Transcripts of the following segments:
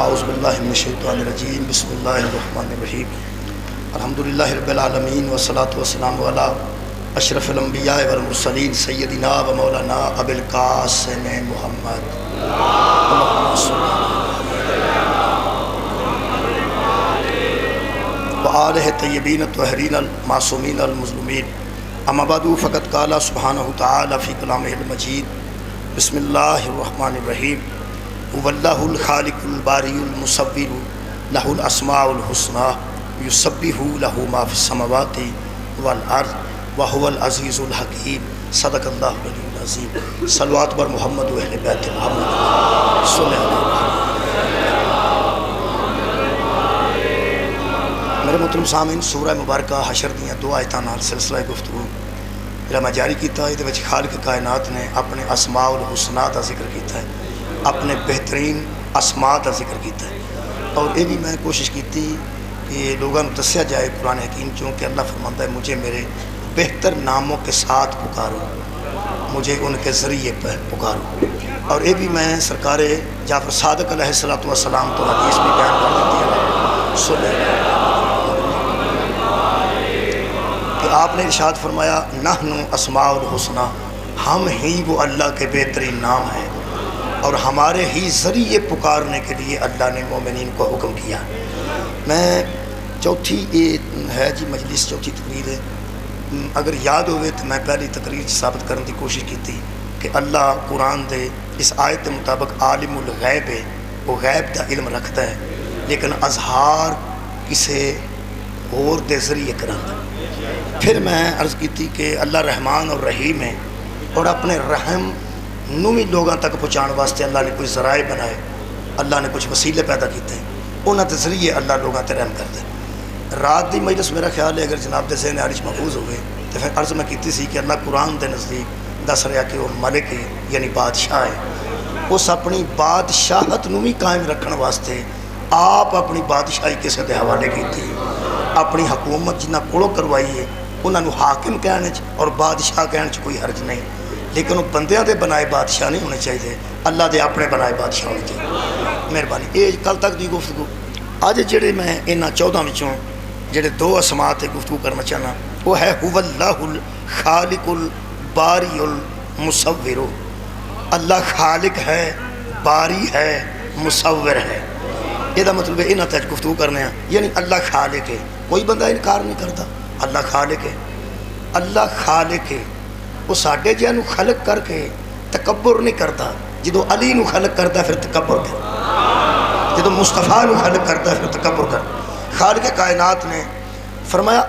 اعوذ باللہ من الشیطان الرجیم بسم اللہ الرحمن الرحیم الحمدللہ رب العالمین والصلاة والسلام علی اشرف الانبیاء والمرسلین سیدنا و مولانا ابی القاسم محمد وآلہ طیبین الطاہرین المعصومین المظلومین اما بعد فقد قال سبحانہ تعالی فی کلامہ المجید بسم اللہ الرحمن الرحیم واللہ الخالق الباری المصور لہ الاسماء الحسنی یسبح لہ ما فی السماوات والارض وہو العزیز الحکیم صدق اللہ العلی العظیم صلوات بر محمد و اہل بیت محمد صلی اللہ علیہ وسلم۔ میرے محترم سامعین، سورہ مبارکہ حشر دیاں دو آیتاں نال سلسلہ گفتگو جڑا میں جاری کیتا ہے، یہ خالق کائنات نے اپنے اسماء الحسنی کا ذکر کیتا ہے، اپنے بہترین اسماء کا ذکر کیتا ہے، اور یہ بھی میں کوشش کی کہ لوگوں کو دسیا جائے قرآن حکیم چوں کہ اللہ فرماتا ہے مجھے میرے بہتر ناموں کے ساتھ پکارو، مجھے ان کے ذریعے پر پکارو۔ اور یہ بھی میں سرکار جعفر صادق علیہ السلام تو حدیث بھی بیان کر دیتی ہے سنے کہ آپ نے ارشاد فرمایا نحن اسماء الحسنی، ہم ہی وہ اللہ کے بہترین نام ہیں اور ہمارے ہی ذریعے پکارنے کے لیے اللہ نے مومنین کو حکم کیا۔ میں چوتھی ہے جی مجلس چوتھی تقریر ہے، اگر یاد ہوئے تو میں پہلی تقریر ثابت کرنے کی کوشش کی تھی کہ اللہ قرآن دے اس آیت کے مطابق عالم الغیب ہے، وہ غیب دا علم رکھتا ہے لیکن اظہار کسے اور دے ذریعے کراتا ہے۔ پھر میں عرض کی تھی کہ اللہ رحمان اور رحیم ہے اور اپنے رحم نوی لوگوں تک پہنچانے واسطے اللہ نے کچھ ذرائع بنائے، اللہ نے کچھ وسیلے پیدا کیتے ہیں، انہوں کے ذریعے اللہ لوگوں تے رحم کرتے ہیں۔ رات دی مجلس میرا خیال ہے اگر جناب دے ذہن عارج محفوظ ہوئے تو پھر عرض میں کیتی سی کہ اللہ قرآن دے نزدیک دس رہا کہ وہ ملک ہے یعنی بادشاہ ہے، اس اپنی بادشاہت نوی قائم رکھنے واسطے آپ اپنی بادشاہی کسے دے حوالے کیتی، اپنی حکومت جنہ کولوں کروائی ہے انہوں نے حاکم کہنے اور بادشاہ کہنے کوئی حرج نہیں، لیکن وہ بندیاں دے بنائے بادشاہ نہیں ہونے چاہیے، اللہ دے اپنے بنائے بادشاہ ہونے چاہیے۔ مہربانی یہ کل تک دی گفتگو، آج جڑے میں انہاں 14 وچوں جڑے دو اسماء تے گفتگو کرنا چاہنا وہ ہے هو اللہ الخالق الباری المصور، اللہ خالق ہے، باری ہے، مصور ہے۔ یہ مطلب ہے انہاں تے گفتگو کرنے ہیں، یعنی اللہ خالق ہے، کوئی بندہ انکار نہیں کرتا اللہ خالق ہے، اللہ خالق ہے، وہ ساڈے جہاں نو خلق کر کے تکبر نہیں کرتا، جدو علی نو خلق کرتا پھر تکبر کر، جدو مصطفیٰ نو خلق کرتا پھر تکبر کر۔ خالق کائنات نے فرمایا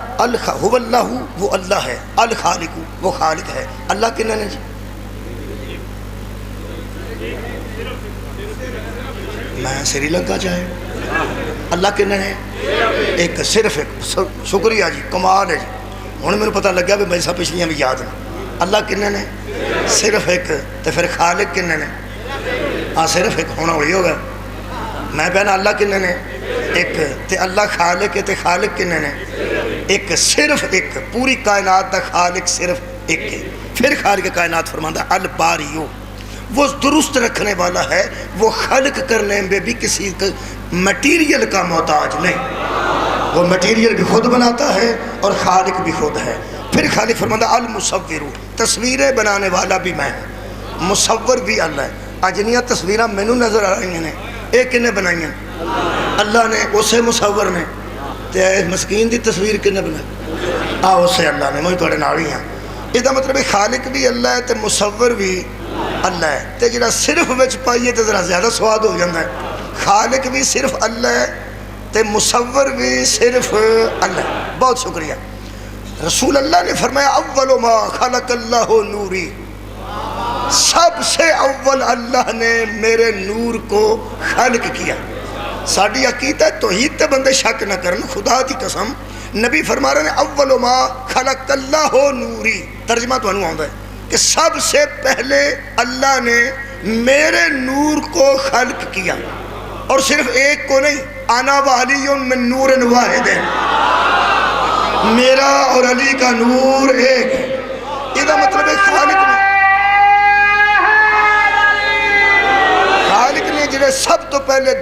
هو اللہ، وہ اللہ ہے، الخالق وہ خالق ہے۔ اللہ کنے نے جی؟ میں سری لنکا چاہے اللہ کنے نے ایک صرف ایک، شکریہ جی، کمال ہے جی، ہوں میرے پتہ لگا بھی میں سب پچھلیاں بھی یاد ہیں۔ اللہ کنے نے صرف ایک، تو پھر خالق کنے نے؟ ہاں صرف ایک ہونا وہی ہوگا۔ میں کہنا اللہ کنے نے ایک، تے اللہ خالق ہے، تے خالق کنے نے ایک، صرف ایک، پوری کائنات دا خالق صرف ایک ہے۔ پھر خالق کائنات فرماتا ہے الباریو، وہ درست رکھنے والا ہے، وہ خلق کرنے میں بھی کسی مٹیریل کا محتاج نہیں، وہ مٹیریل بھی خود بناتا ہے اور خالق بھی خود ہے۔ پھر خالق فرماتا ہے المصور، تصویریں بنانے والا بھی میں ہوں، مصور بھی اللہ ہے۔ اجنیاں تصویریں مینوں نظر آ رہی ہیں، ایک کنے بنائی ہیں؟ اللہ نے، اسے مصور نے۔ تے مسکین دی تصویر کنے بنائی؟ اسے اللہ نے، میں تھوڑے نال ہی ہاں۔ یہ مطلب ہے خالق بھی اللہ ہے تے مصور بھی اللہ ہے، تے جڑا صرف وچ پائیے تے ذرا زیادہ سواد ہو جاتا ہے۔ خالق بھی صرف اللہ ہے تے مصور بھی صرف اللہ ہے۔ بہت شکریہ۔ رسول اللہ نے فرمایا اول ما خلق اللہ نوری، سب سے اول اللہ نے میرے نور کو خلق کیا۔ ساڑی عقیدہ توحید تے بندے شک نہ کرن، خدا دی قسم نبی فرما رہے ہیں اول ما خلق اللہ نوری، ترجمہ تو انہوں آتا ہے کہ سب سے پہلے اللہ نے میرے نور کو خلق کیا، اور صرف ایک کو نہیں، انا وعلی من نور واحد ہے، میرا اور علی کا نور ایک ہے۔ یہ مطلب ہے خالق نے نے سب تو پہلے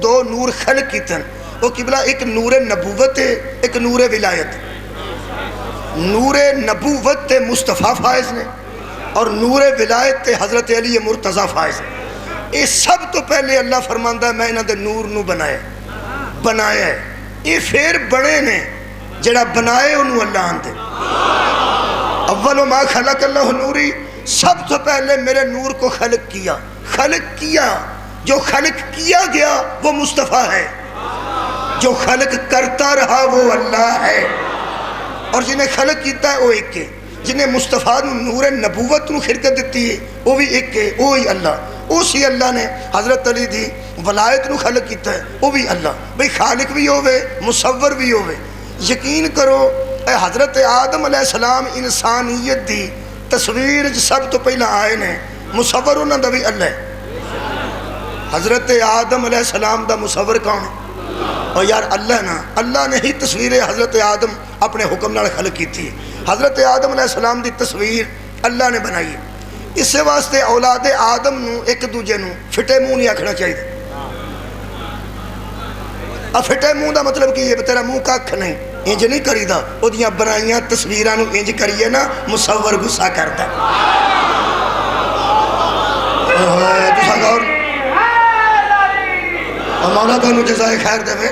دو نور خلق کیتے ہیں. وہ قبلہ ایک نور نبوت ہے، ایک نور ولایت. نور نبوت تے مصطفیٰ فائز نے اور نور ولایت تے حضرت علی مرتضیٰ فائز. یہ سب تو پہلے اللہ فرماندہ ہے میں انہاں دے نور نو بنایا ہے. یہ پھر بڑے نے جڑا بنائے انہوں اللہ آندے. اول ما خلق اللہ نوری، سب تو پہلے میرے نور کو خلق کیا. جو خلق کیا گیا وہ مصطفیٰ ہے، جو خلق کرتا رہا وہ اللہ ہے. اور جنہیں خلق کیتا ہے وہ ایک ہے. جنہیں مصطفیٰ نور نبوت نو خرکت دیتی ہے وہ بھی ایک ہے، وہی اللہ. اسی اللہ نے حضرت علی دی ولایت نو خلق کیتا ہے، وہ بھی اللہ. بھئی خالق بھی ہوئے، مصور بھی ہوئے. یقین کرو اے حضرت آدم علیہ السلام انسانیت دی تصویر سب تو پہلا آئے نے، مصور انہاں دا بھی اللہ ہے. حضرت آدم علیہ السلام دا مصور کون ہے؟ اور یار اللہ نا، اللہ نے ہی تصویر حضرت آدم اپنے حکم نال خلق کی تھی. حضرت آدم علیہ السلام دی تصویر اللہ نے بنائی. اس واسطے اولاد آدم نو ایک دوجے نو پھٹے منہ نہیں آکھنا چاہیے. اب پھٹے منہ دا مطلب کہ یہ تیرا منہ کھ نہیں، انج نہیں کری دا. او دیاں بنائیاں تصویراں نو انج کریے نا مصور غصہ کرتا. مولا تانوں جزائے خیر دے.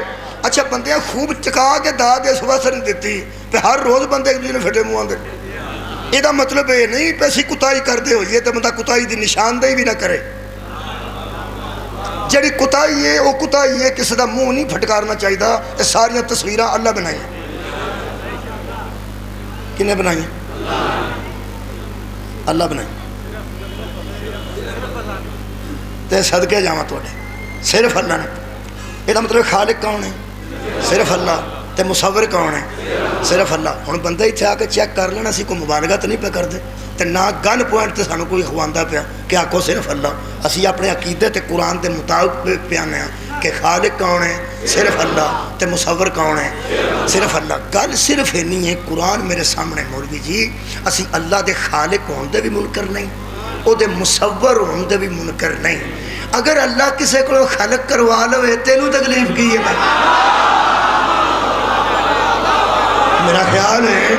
اچھا بندیاں خوب چکا کے دا دے اس واسطے نہیں دیتی کہ ہر روز بندے ایک دوسرے پھٹے منہ آندے. یہ دا مطلب یہ نہیں پیسی کتائی کر دے ہو، یہ تو بندہ کتائی دی نشاندہی بھی نہ کرے. جڑی کتائی ہے وہ کتائی ہے، کسی دا منہ نہیں پھٹکارنا چاہیے. یہ ساریاں تصویراں اللہ بنائی. کنے بنائی؟ اللہ بنائی. تے صدقے جاواں توڑے صرف اللہ نے. یہ مطلب خالق کون ہے؟ صرف اللہ. تے مصور کون ہے؟ صرف اللہ. ہن بندہ ہی آ کے چیک کر لینا، اسی کوئی مبالغہ تو نہیں پہ کر دے تے نہ گن پوائنٹ تے سانو کوئی خواندا پیا کہ آکھو صرف اللہ. اسی اپنے عقیدے تے قرآن دے مطابق پیانے ہیں کہ خالق کون ہے؟ صرف اللہ. تے مصور کون ہے؟ صرف اللہ. گل صرف یہ نہیں ہے، قرآن میرے سامنے مولوی جی اسی اللہ دے خالق ہون دے بھی منکر نہیں، او دے مصور ہون دے بھی منکر نہیں. اگر اللہ کسے کو خلق کروا لوے تینوں تکلیف کی ہے؟ میرا خیال ہے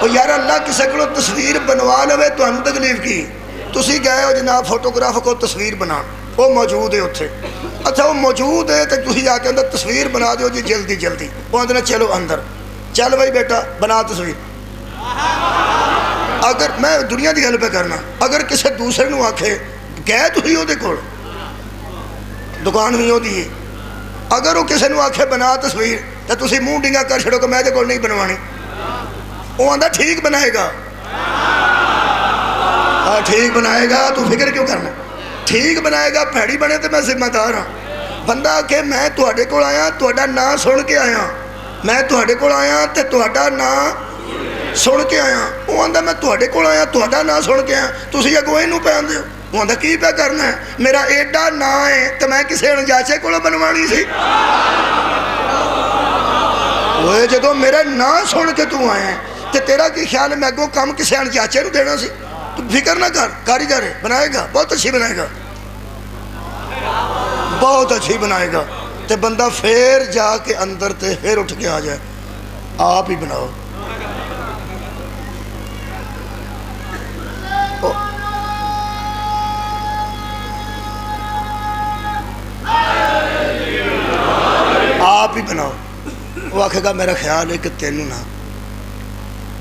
اور یار اللہ کسے کو تصویر بنوا لوے تو ہم تکلیف کی. تسی گئے ہو جناب فوٹوگراف کو تصویر بنا، وہ موجود ہے اتھے. اچھا وہ موجود ہے تو تسی آ کے اندر تصویر بنا دیو جی جلدی. وہ اندر چلو اندر چل بھائی بیٹا بنا تصویر. اگر میں دنیا دی گل پہ کرنا، اگر کسے دوسرے نو آکھے گئے تسی وہ دے کول دکان بھی ہوتی ہے، اگر وہ کسی نے آکھے بنا تصویر تو تسی منہ ڈنگا کر چھڑو کہ میں دے کول نہیں بنوانی. وہ آندہ ٹھیک بنائے گا. ٹھیک بنائے گا تو فکر کیوں کرنا؟ ٹھیک بنائے گا بھیڑی بنے تو میں ذمہ دار ہاں. بندہ کہ میں تواڈے کول آیا تواڈا نام سن کے آیا، میں تواڈے کول آیا تے تواڈا نام سن کے آیا. وہ آندہ میں تواڈے کول آیا تواڈا نام سن کے آیا، تسی اگوں اینوں پہ آندے ہو. وہ آندہ کی پہ کرنا ہے؟ میرا ایڈا نام ہے تو میں کسی انجاچے کو بنوانی سی. وہ جدو میرے نام سن کے تو آئے ہیں تو تیرا کی خیال ہے میں اگوں کام کسی انجاچے نو دینا سی؟ تو فکر نہ کر، کاریگر ہے بنائے گا، بہت اچھی بنائے گا، بہت اچھی بنائے گا. تے بندہ پھر جا کے اندر تے پھر اٹھ کے آ جائے آپ ہی بناؤ. آپ ہی بناؤ. وہ آکھے گا میرا خیال ہے کہ تینوں نہ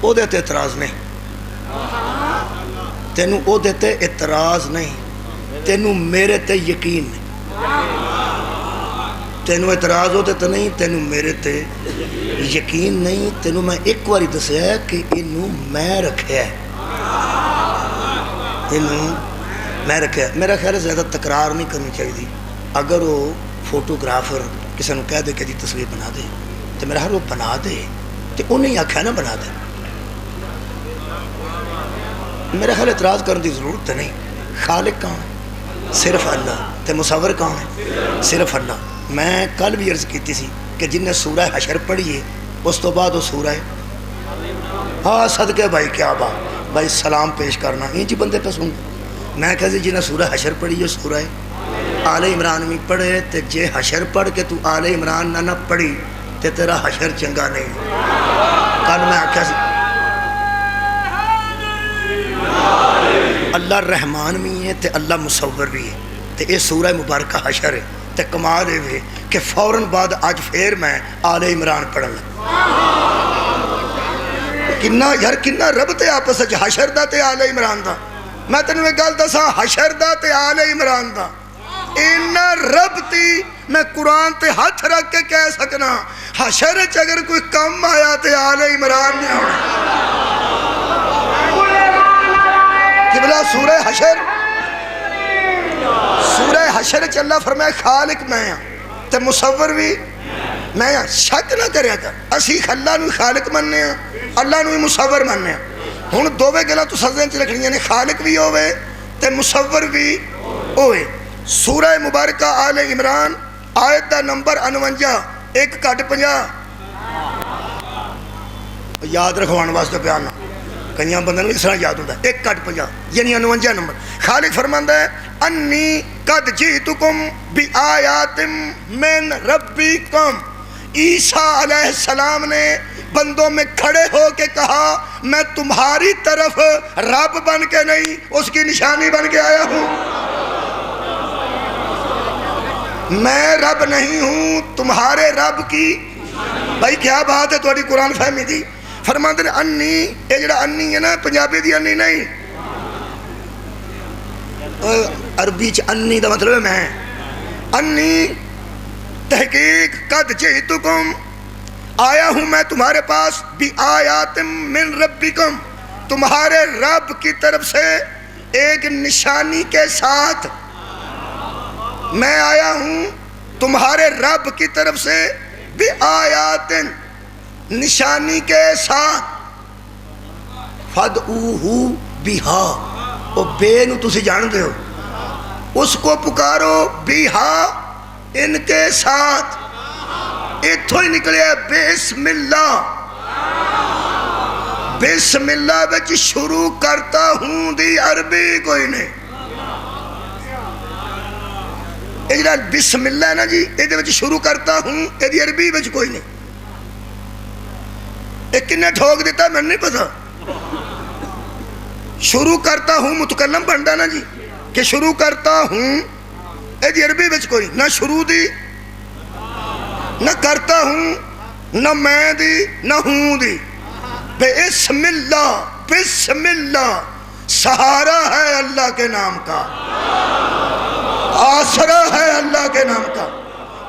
او دیتے اعتراض نہیں، تینوں او دیتے اعتراض نہیں، تینوں میرے تے یقین نہیں. تینوں اعتراض ہوتے تو نہیں، تینوں میرے تے یقین نہیں. تینوں میں ایک باری دسیا ہے کہ انہوں میں رکھیا ہے، انہوں میں رکھیا ہے. میرا خیال ہے زیادہ تکرار نہیں کرنی چاہیے. اگر وہ فوٹوگرافر کسی نے کہہ دے کہ جی تصویر بنا دے تو میرا خیال وہ بنا دے تو انہیں آکھیا نہ بنا دے. میرا خیال اعتراض کرنے کی ضرورت نہیں. خالق کون ہے؟ صرف اللہ. تے مصور کون ہے؟ صرف اللہ. میں کل بھی عرض کیتی سی کہ جن نے سورہ حشر پڑھی ہے اس تو بعد وہ سورہ صدقے بھائی کیا بات بھائی سلام پیش کرنا انج بندے پہ سن. میں کہا جی جنہیں سورہ حشر پڑھی ہے سورہ آل عمران بھی پڑھے تے جے حشر پڑھ کے تو آل عمران نہ پڑھی تے تیرا حشر چنگا نہیں. کل میں آکھا سی اللہ رحمان بھی ہے تے اللہ مصور بھی ہے تے اے سورہ مبارکہ حشر ہے تے کمال ہے کہ فوراً بعد آج پھر میں آل عمران پڑھن لگا. کنا یار کنا رب تے آپس وچ حشر دا تے آل عمران دا. میں تینوں ایک گل دساں حشر دا تے آل عمران دا اینا رب تی میں قرآن تے ہاتھ رکھ کے کہہ سکنا حشر وچ اگر کوئی کم آیا تے آل عمران نے ہونا. قبلہ سورہ حشر وچ اللہ فرمائے خالق میں ہاں تے مصور بھی میں ہاں. شک نہ کریا کر اسی اللہ نو خالق مننے ہاں اللہ نو مصور مننے ہاں. ہن دوویں گلاں تو سزیں چ رکھنیاں نے خالق بھی ہوئے تے مصور بھی ہوئے. سورہ مبارکہ آل عمران آیت دا نمبر 49 ایک کٹ 50 یاد رکھوان واسطے بیان کئیاں بندے نوں اس طرح یاد ہوتا ہے. ایک کٹ 50 یعنی 49 نمبر. خالق فرماندا ہے انی قد جئتکم بآیات من ربکم. عیسیٰ علیہ السلام نے بندوں میں کھڑے ہو کے کہا میں تمہاری طرف رب بن کے نہیں اس کی نشانی بن کے آیا ہوں. میں رب نہیں ہوں تمہارے رب کی. بھائی کیا بات ہے تھوڑی قرآن فہمی دی. فرماتے ہیں انی یہ جڑا انی ہے نا پنجابی دی انی نہیں عربی چ انی دا مطلب ہے میں. انی تحقیق قد جئتکم آیا ہوں میں تمہارے پاس بآیات من ربکم تمہارے رب کی طرف سے ایک نشانی کے ساتھ. میں آیا ہوں تمہارے رب کی طرف سے بآیات نشانی کے ساتھ. فدعوہ بہا او بے نو تسی جان دے ہو اس کو پکارو بہا ان کے ساتھ. اتھو ہی نکلے بسم اللہ. بسم اللہ بچ شروع کرتا ہوں دی عربی کوئی نہیں. یہ بسم اللہ ہے نا جی یہ بچ شروع کرتا ہوں یہ عربی بچ کوئی نہیں. یہ کنے ٹھوک دیتا میں نہیں پتا. شروع کرتا ہوں متکلم بنتا نا جی کہ شروع کرتا ہوں یہ عربی بچ کوئی نہ شروع دی نہ کرتا ہوں نہ میں دی نہ ہوں دی. بسم اللہ بسم اللہ سہارا ہے اللہ کے نام کا آسرا ہے اللہ کے نام کا.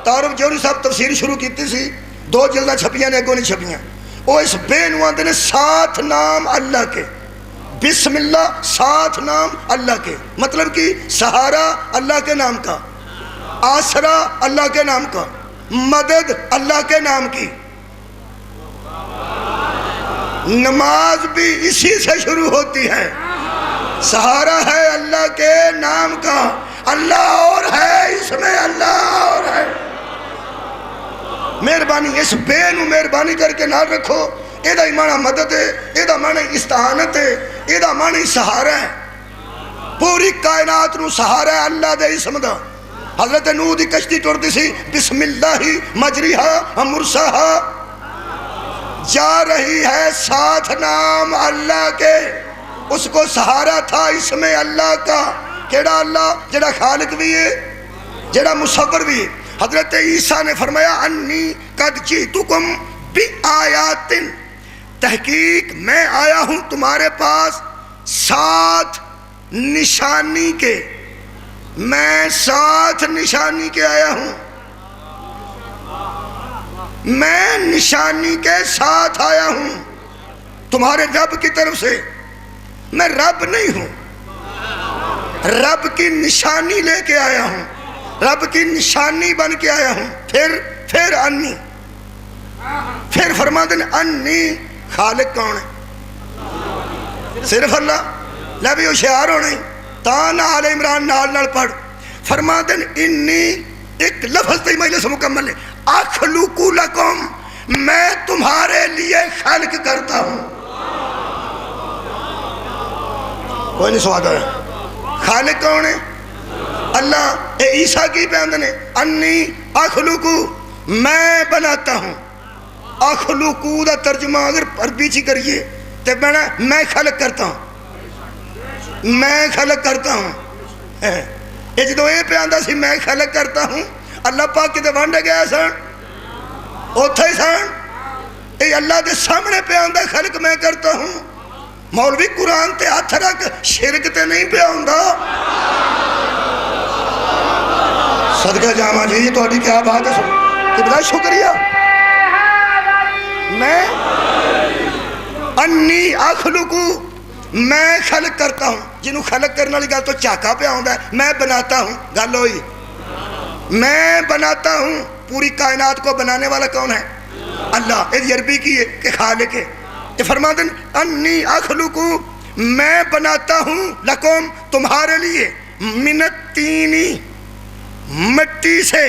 تعارف جوہری صاحب تفسیر شروع کیتی سی 2 جلدہ چھپیاں نے اگوں نہیں چھپیاں. وہ اس بے نواندے نے 7 نام اللہ کے. بسم اللہ 7 نام اللہ کے مطلب کہ سہارا اللہ کے نام کا آسرا اللہ کے نام کا مدد اللہ کے نام کی. نماز بھی اسی سے شروع ہوتی ہے. سہارا ہے اللہ کے نام کا. اللہ اور ہے اس میں اللہ اور ہے. مہربانی اس بے نو مہربانی کر کے نہ رکھو. یہ دا معنی مدد ہے یہ معنی استعانت ہے یہ معنی سہارا ہے. پوری کائنات نو سہارا ہے اللہ دے اسم دا. حضرت نوح دی کشتی ٹرتی سی بسم اللہ مجریہا مرساہا جا رہی ہے 7 نام اللہ کے. اس کو سہارا تھا اسم اللہ کا. کیڑا اللہ جڑا خالق بھی ہے جڑا مصور بھی ہے. حضرت عیسیٰ نے فرمایا انی قد جئتکم بآیات تحقیق میں آیا ہوں تمہارے پاس 7 نشانی کے. میں 7 نشانی کے آیا ہوں. میں نشانی کے ساتھ آیا ہوں تمہارے رب کی طرف سے. میں رب نہیں ہوں رب کی نشانی لے کے آیا ہوں رب کی نشانی بن کے آیا ہوں. پھر انی پھر فرما دیں انی خالق کون ہے صرف اللہ. لے بھی ہوشیار ہونے تاں آل عمران نال پڑھ. فرما دیں انی ایک لفظ تی مجلس مکمل ہے اخلق لکم میں تمہارے لیے خلق کرتا ہوں. کوئی نہیں سواد ہے خالق کون ہے اللہ عیسیٰ کی بیان نے انی اخلقو میں بناتا ہوں. اخلقو دا ترجمہ اگر عربی چی کریے تو بنا میں خلق کرتا ہوں، میں خلق کرتا ہوں. یہ جدو یہ بیان دا سی میں خلق کرتا ہوں، اللہ پاک کتے وانڈے گیا سن اوتھے ہی سن. یہ اللہ دے سامنے بیان دا خلق میں کرتا ہوں. مولوی قرآن تے ہاتھ رکھ شرک تے نہیں بیان دا. صدقہ جامع جی تو اڈی کیا بات ہے کہ بلا شکریہ. میں انی اخلقو میں خلق کرتا ہوں. جنہوں خلق کرنے والی گل تو چاکا پہ آؤں ہے. میں بناتا ہوں گل ہوئی. میں بناتا ہوں. پوری کائنات کو بنانے والا کون ہے؟ اللہ. یہ عربی کی ہے کہ خالق ہے. یہ فرماتے ہیں انی اخلقو میں بناتا ہوں لکم تمہارے لیے من التینی مٹی سے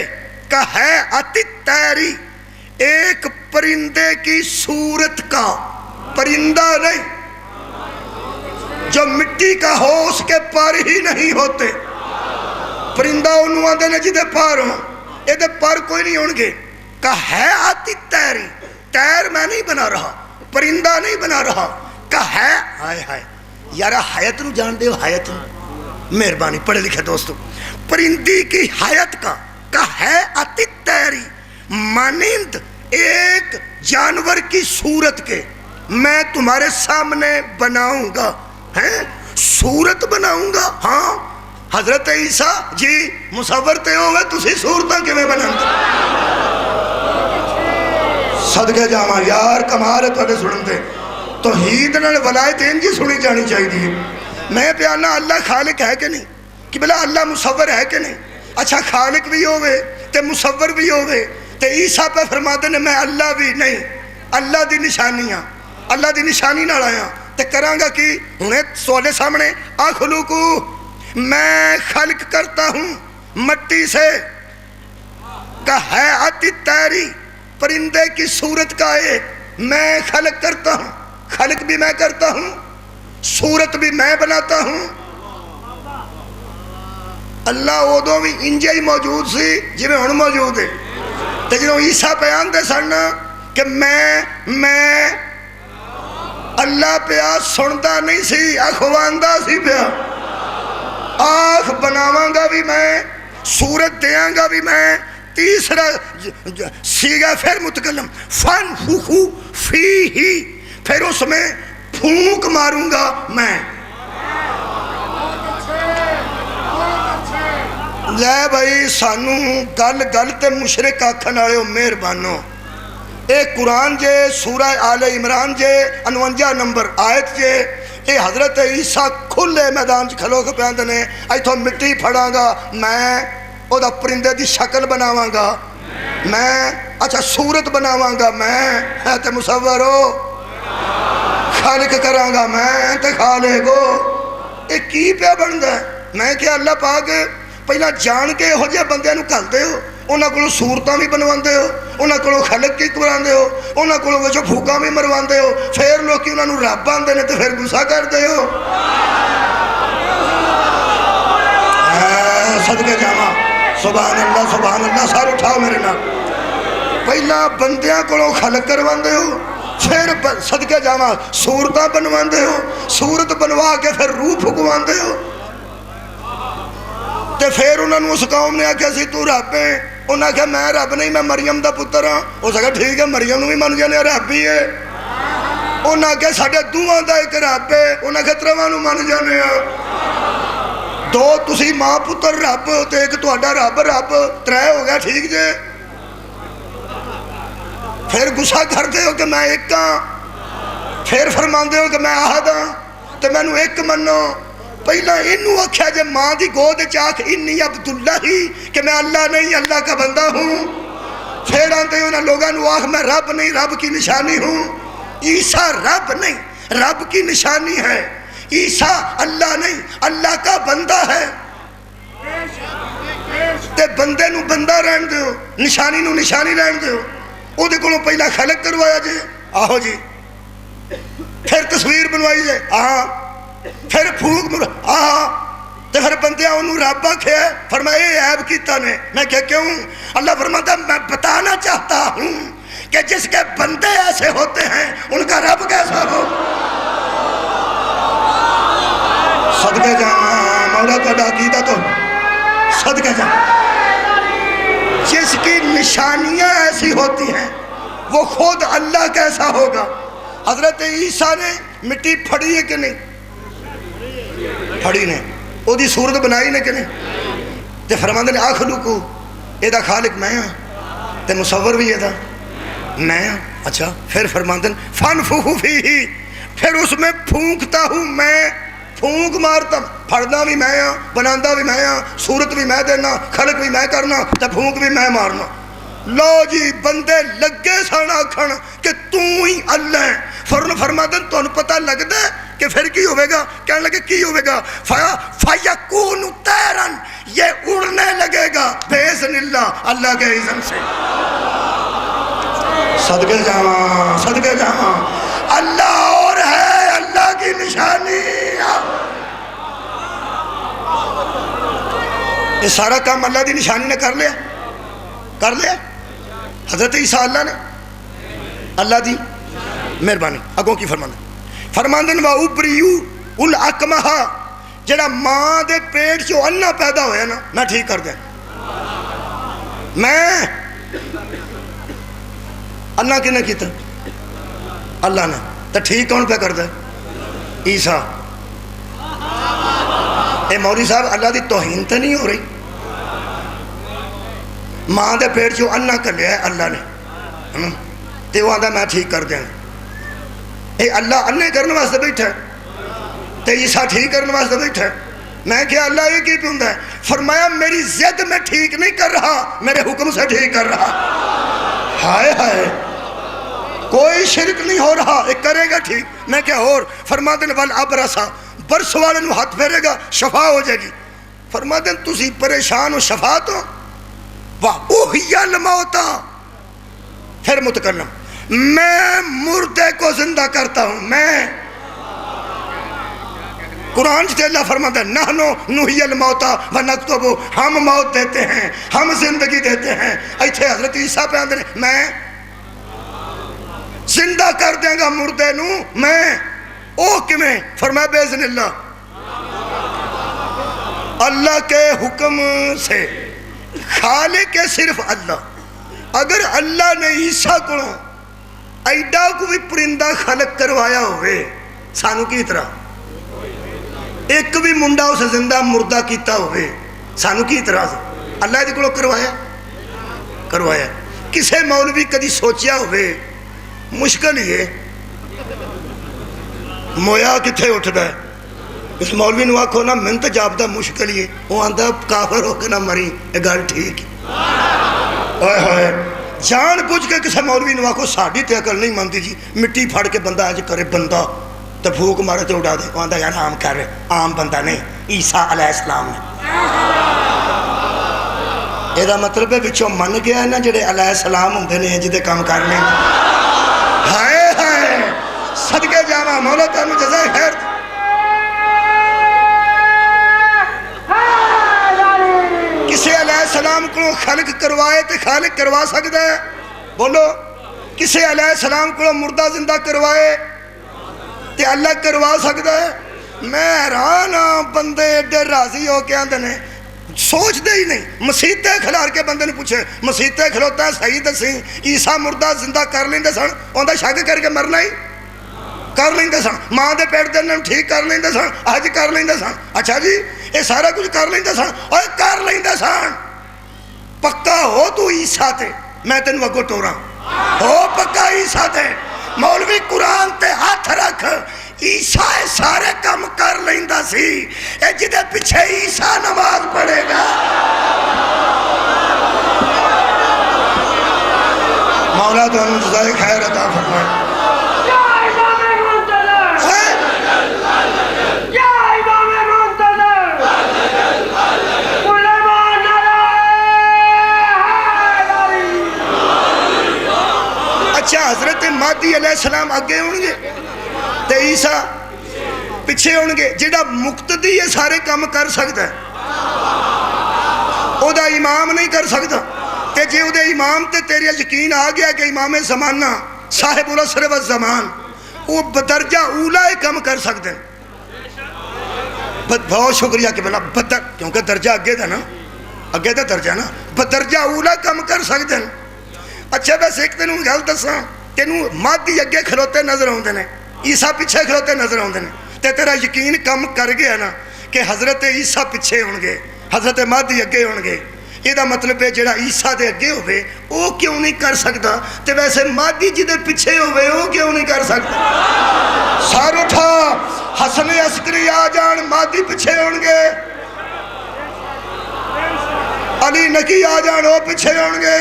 کا ہے الطیری ایک پرندے کی صورت کا. پرندہ نہیں جو مٹی کا ہو اس کے پر ہی نہیں ہوتے. پرندہ انہوں آدھے نے جدے پر ہوں یہ دے پر کوئی نہیں ہونگے. کا ہے الطیری تیر میں نہیں بنا رہا، پرندہ نہیں بنا رہا. کا ہے ہائے ہائے یارہ حیات نو جان دے ہو. حیات نو مہربانی پڑھے لکھے دوستو. پرندی کی حیات کا ہے الطیری مانند ایک جانور کی صورت کے میں تمہارے سامنے بناؤں گا. صورت بناؤں گا. ہاں حضرت عیسیٰ جی مصور تے ہوئے تسی صورتاں کے میں بناؤں گا. صدقہ جامع یار کمال ہے توڑے سنتے. توحید نال ولایت انجی سنی جانی چاہی دی. میں پیانا اللہ خالق ہے کہ نہیں کہ بلا اللہ مصور ہے کہ نہیں. اچھا خالق بھی ہوئے تے مصور بھی ہوئے تے عیسیٰ پہ فرما دے میں اللہ بھی نہیں. اللہ دی نشانیاں اللہ دی نشانی نہ آیا تے کرانگا کہ انہیں سوالے سامنے اخلقو میں خلق کرتا ہوں مٹی سے کا ہے الطیری پرندے کی صورت کا ایک میں خلق کرتا ہوں. خلق بھی میں کرتا ہوں، صورت بھی میں بناتا ہوں. اللہ ادو بھی انجے ہی موجود سی جی میں ہن موجود ہے. تے جدوں عیسیٰ بیان دے سن کہ میں اللہ پیا سنتا نہیں سی اخواندہ سی پیا. آنکھ بناواں گا بھی میں، صورت دیاں گا بھی میں. تیسرا سیگا پھر متکلم فن فوخو فی ہی پھر اس میں پھونک ماروں گا میں. لے بھائی سانو گل گل تے مشرک آکھن والے ہو مہربانو. اے قرآن جے سورہ آل عمران جے 49 نمبر آیت جے. اے حضرت عیسیٰ کھلے میدان چ کھلو کے پیاندے نے ایتھوں مٹی پھڑاں گا میں او دا پرندے دی شکل بناواں گا میں. اچھا صورت بناواں گا میں تے مصور ہو. خالق کراں گا میں تے خالق ہو. اے کی پیا بندا ہے؟ میں کہ اللہ پاک پہلا جان کے ہو جے بندے نو کھلدے ہو. انہاں کولوں صورتاں بھی بنواندے ہو، انہاں کولوں خلق کی کراندے ہو، انہاں کولوں وچ پھوکاں بھی مرواندے ہو. پھر لوکی انہاں نو رب آندے نے تے پھر غصہ کردے ہو. صدقے جاواں سبحان اللہ سارے اٹھاؤ میرے نال. پہلا بندیاں کولوں خلق کرواندے ہو، پھر صدقے جاواں صورتاں بنواندے ہو، صورت بنوا کے پھر روح پھکواندے ہو. تے پھر انہوں نے اس قوم نے آکھیا سی تو رب ہے. انہوں نے کہا میں رب نہیں میں مریم دا پتر ہاں. اس کہا ٹھیک ہے مریم نو بھی من جانے رب ہی ہے. انہوں نے کہا ساڈے دوواں دا ایک رب ہے. انہوں نے کہا ترواں نو من جانے دو تسی ماں پتر رب تے ایک تہاڈا رب ترے ہو گیا ٹھیک جے. پھر غصہ کردے ہو کہ میں ایک ہاں، پھر فرماندے ہو کہ میں احد ہاں تے مینوں ایک منو. پہلا انہوں آکھیا جے ماں دی گود چاک انی عبداللہ ہی کہ میں اللہ نہیں اللہ کا بندہ ہوں. پھر آتے ہیں انہوں لوگوں نے آکھ میں رب نہیں رب کی نشانی ہوں. عیسیٰ رب نہیں رب کی نشانی ہے. عیسیٰ اللہ نہیں اللہ کا بندہ ہے. تے بندے نو بندہ رہن دیو، نشانی نو نشانی رہن دیو. او دے کولوں پہلا خلق کروایا جے آہو جی. پھر تصویر بنوائی جے پھر پھوک تو پھر بندے انہوں رب آکھے فرمایا یہ عیب کیتا نے. میں کہ کیوں؟ اللہ فرماتا میں بتانا چاہتا ہوں کہ جس کے بندے ایسے ہوتے ہیں ان کا رب کیسا ہو. صدقے جانا مولا کا عقیدہ تو صدقے جانا. جس کی نشانیاں ایسی ہوتی ہیں وہ خود اللہ کیسا ہوگا. حضرت عیسیٰ نے مٹی پھڑی ہے کہ نہیں؟ پھڑی نے. وہ دی صورت بنائی نے کہ نہیں؟ تے فرماندے نے آخلوکو اے دا خالق میں ہاں تے مصور بھی یہ دا میں ہاں. اچھا پھر فرماندے نے فانفخو فیہ، پھر اس میں پھونکتا ہوں میں. پھونک مارتا، پھڑنا بھی میں ہاں، بناندہ بھی میں ہاں، صورت بھی میں دینا، خلق بھی میں کرنا تے پھونک بھی میں مارنا. لو جی بندے لگے سن آکھن کہ تو ہی اللہ ہے. فرن فرماتے ہیں تو انہوں پتہ لگ دے کہ پھر کی ہوئے گا. کہنے لگے کی ہوئے گا؟ فَيَكُونُ تَيْرًا، یہ اڑنے لگے گا بِإِذْنِ اللہ، اللہ کے اذن سے. صدقے جاواں صدقے جاواں. اللہ اور ہے، اللہ کی نشانی. یہ سارا کام اللہ دی نشانی نے کر لیا. کر لیا حضرت عیسیٰ اللہ نے. اللہ دی مہربانی. اگوں کی فرماندن وَأُبْرِئُ الْأَكْمَحَ، جڑا ماں دے پیٹ چو انا پیدا ہویا نا میں ٹھیک کر دیں. میں انا کنے کیتا؟ اللہ نے. تو ٹھیک کون پہ کر دے؟ عیسیٰ. اے مولوی صاحب اللہ دی توہین تو نہیں ہو رہی؟ ماں دے پیٹ چو انا کر لیا ہے اللہ نے تے وہ آدھا میں ٹھیک کر دیں. اے اللہ انے کرنے واسطے بیٹھا ہے تے عیسیٰ ٹھیک کرنے واسطے بیٹھا ہے. میں کہا اللہ یہ کی پیوندا ہے؟ فرمایا میری ضد میں ٹھیک نہیں کر رہا، میرے حکم سے ٹھیک کر رہا. ہائے ہائے کوئی شرک نہیں ہو رہا، ایک کرے گا ٹھیک. میں کیا اور فرما دیں والابرسا، برس والے نو ہاتھ پھیرے گا شفا ہو جائے گی. فرما دیں تسی پریشان ہو شفا تو وَأُحْيَ الْمَوْتَى، پھر متکلم میں مردے کو زندہ کرتا ہوں. میں قرآن سے اللہ فرماتا ہے نحنو نحیی الموتى ونکتب، ہم موت دیتے ہیں، ہم زندگی دیتے ہیں. ایتھے حضرت عیسیٰ پہ آندے میں زندہ کر دیں گا مردے نو. میں او کمیں؟ فرمایا بیزن اللہ، اللہ کے حکم سے. خالق ہے صرف اللہ. اگر اللہ نے عیسیٰ کو ایڈا کو بھی پرندہ خلق کروایا ہوئے سانو کی طرح، ایک بھی منڈا اسے زندہ مردہ کیتا ہوئے سانو کی طرح سے اللہ دی کو کروایا. کسے مولوی کدی سوچیا ہوئے مشکل ہی ہے مویا کتھے اٹھدا ہے. اس مولوی نو آکھو نا منت جابدہ مشکل ہی ہے، وہ آندہ کافر ہو کے نہ مری، یہ گل ٹھیک ہے. جان بوجھ کے کسے مولوی نو آکھو ساڑی تے عقل نہیں مانتی جی، مٹی پھاڑ کے بندہ آج کرے بندہ تو پھوک مارے تو اڑا دے. وہ آندہ یار عام کر رہے، عام بندہ نہیں، عیسیٰ علیہ السلام نے. یہ دا مطلب ہے بچوں من گیا ہے نا جڑے علیہ السلام ہوں نے جدے کام کرنے. ہائے ہائے صدقے جاواں مولا تانوں جزائے خیر. کسے علیہ السلام کو خلق کروائے تے خالق کروا سکتا ہے؟ بولو. کسے علیہ السلام کو مردہ زندہ کروائے تے اللہ کروا سکتا ہے؟ میں حیران ہاں بندے ایڈے راضی ہو کے آندے نے سوچ دے ہی نہیں. مسیطے کھلار کے بندے نے پوچھے مسیطے کھلوتا ہے صحیح دسی عیسیٰ مردہ زندہ کر لیں دے سن، اندھا شک کر کے مرنا ہی کر لیں دے سن. ماں دے پیٹ دے ٹھیک کر لیں دے سن، آج کر لیں دے سن. اچھا جی یہ سارا کچھ کر لیں دے سن، اور کر لیں دے سن. پکا ہو تو عیسیٰ تے میں تینوں اگو ٹوراں ہو پکا عیسیٰ تے. مولوی قرآن تے ہاتھ رکھ، عیسیٰ سارے کم کر لیندہ سی، اے جدے پیچھے عیسیٰ نماز پڑھے گا. مولا تو انہوں جزائے خیر عطا فرمائے. اچھا حضرت مہدی علیہ السلام آگے ہوں گے تے عیسیٰ پیچھے ہون گے. جہاں مقتدی یہ سارے کام کر سکتا ہے وہ امام نہیں کر سکتا. تے جے وہ امام تے تیرے یقین آ گیا کہ امام زمانہ صاحب العصر والزمان وہ بدرجہ اولا کام کر سکتے ہیں. بہت شکریہ کہ بلا کیونکہ درجہ اگے دا نا, اگے دا درجہ نا, بدرجہ اولا کام کر سکتے ہیں. اچھا بس ایک تینوں گل دساں, تینوں مادی اگے کھلوتے نظر آتے ہیں, عیسیٰ پیچھے کھلوتے نظر آتے ہیں, تے تیرا یقین کم کر گیا نا کہ حضرت عیسیٰ پیچھے ہون گے, حضرت مہدی اگے ہون گے. یہ مطلب ہے جڑا عیسیٰ دے اگے ہوئے وہ کیوں نہیں کر سکتا, تے ویسے مہدی جدے پیچھے ہوئے وہ کیوں نہیں کر سکتا. سار اٹھا, حسن عسکری آ جان مہدی پیچھے ہون گے, علی نقی آ جان وہ پیچھے ہون گے,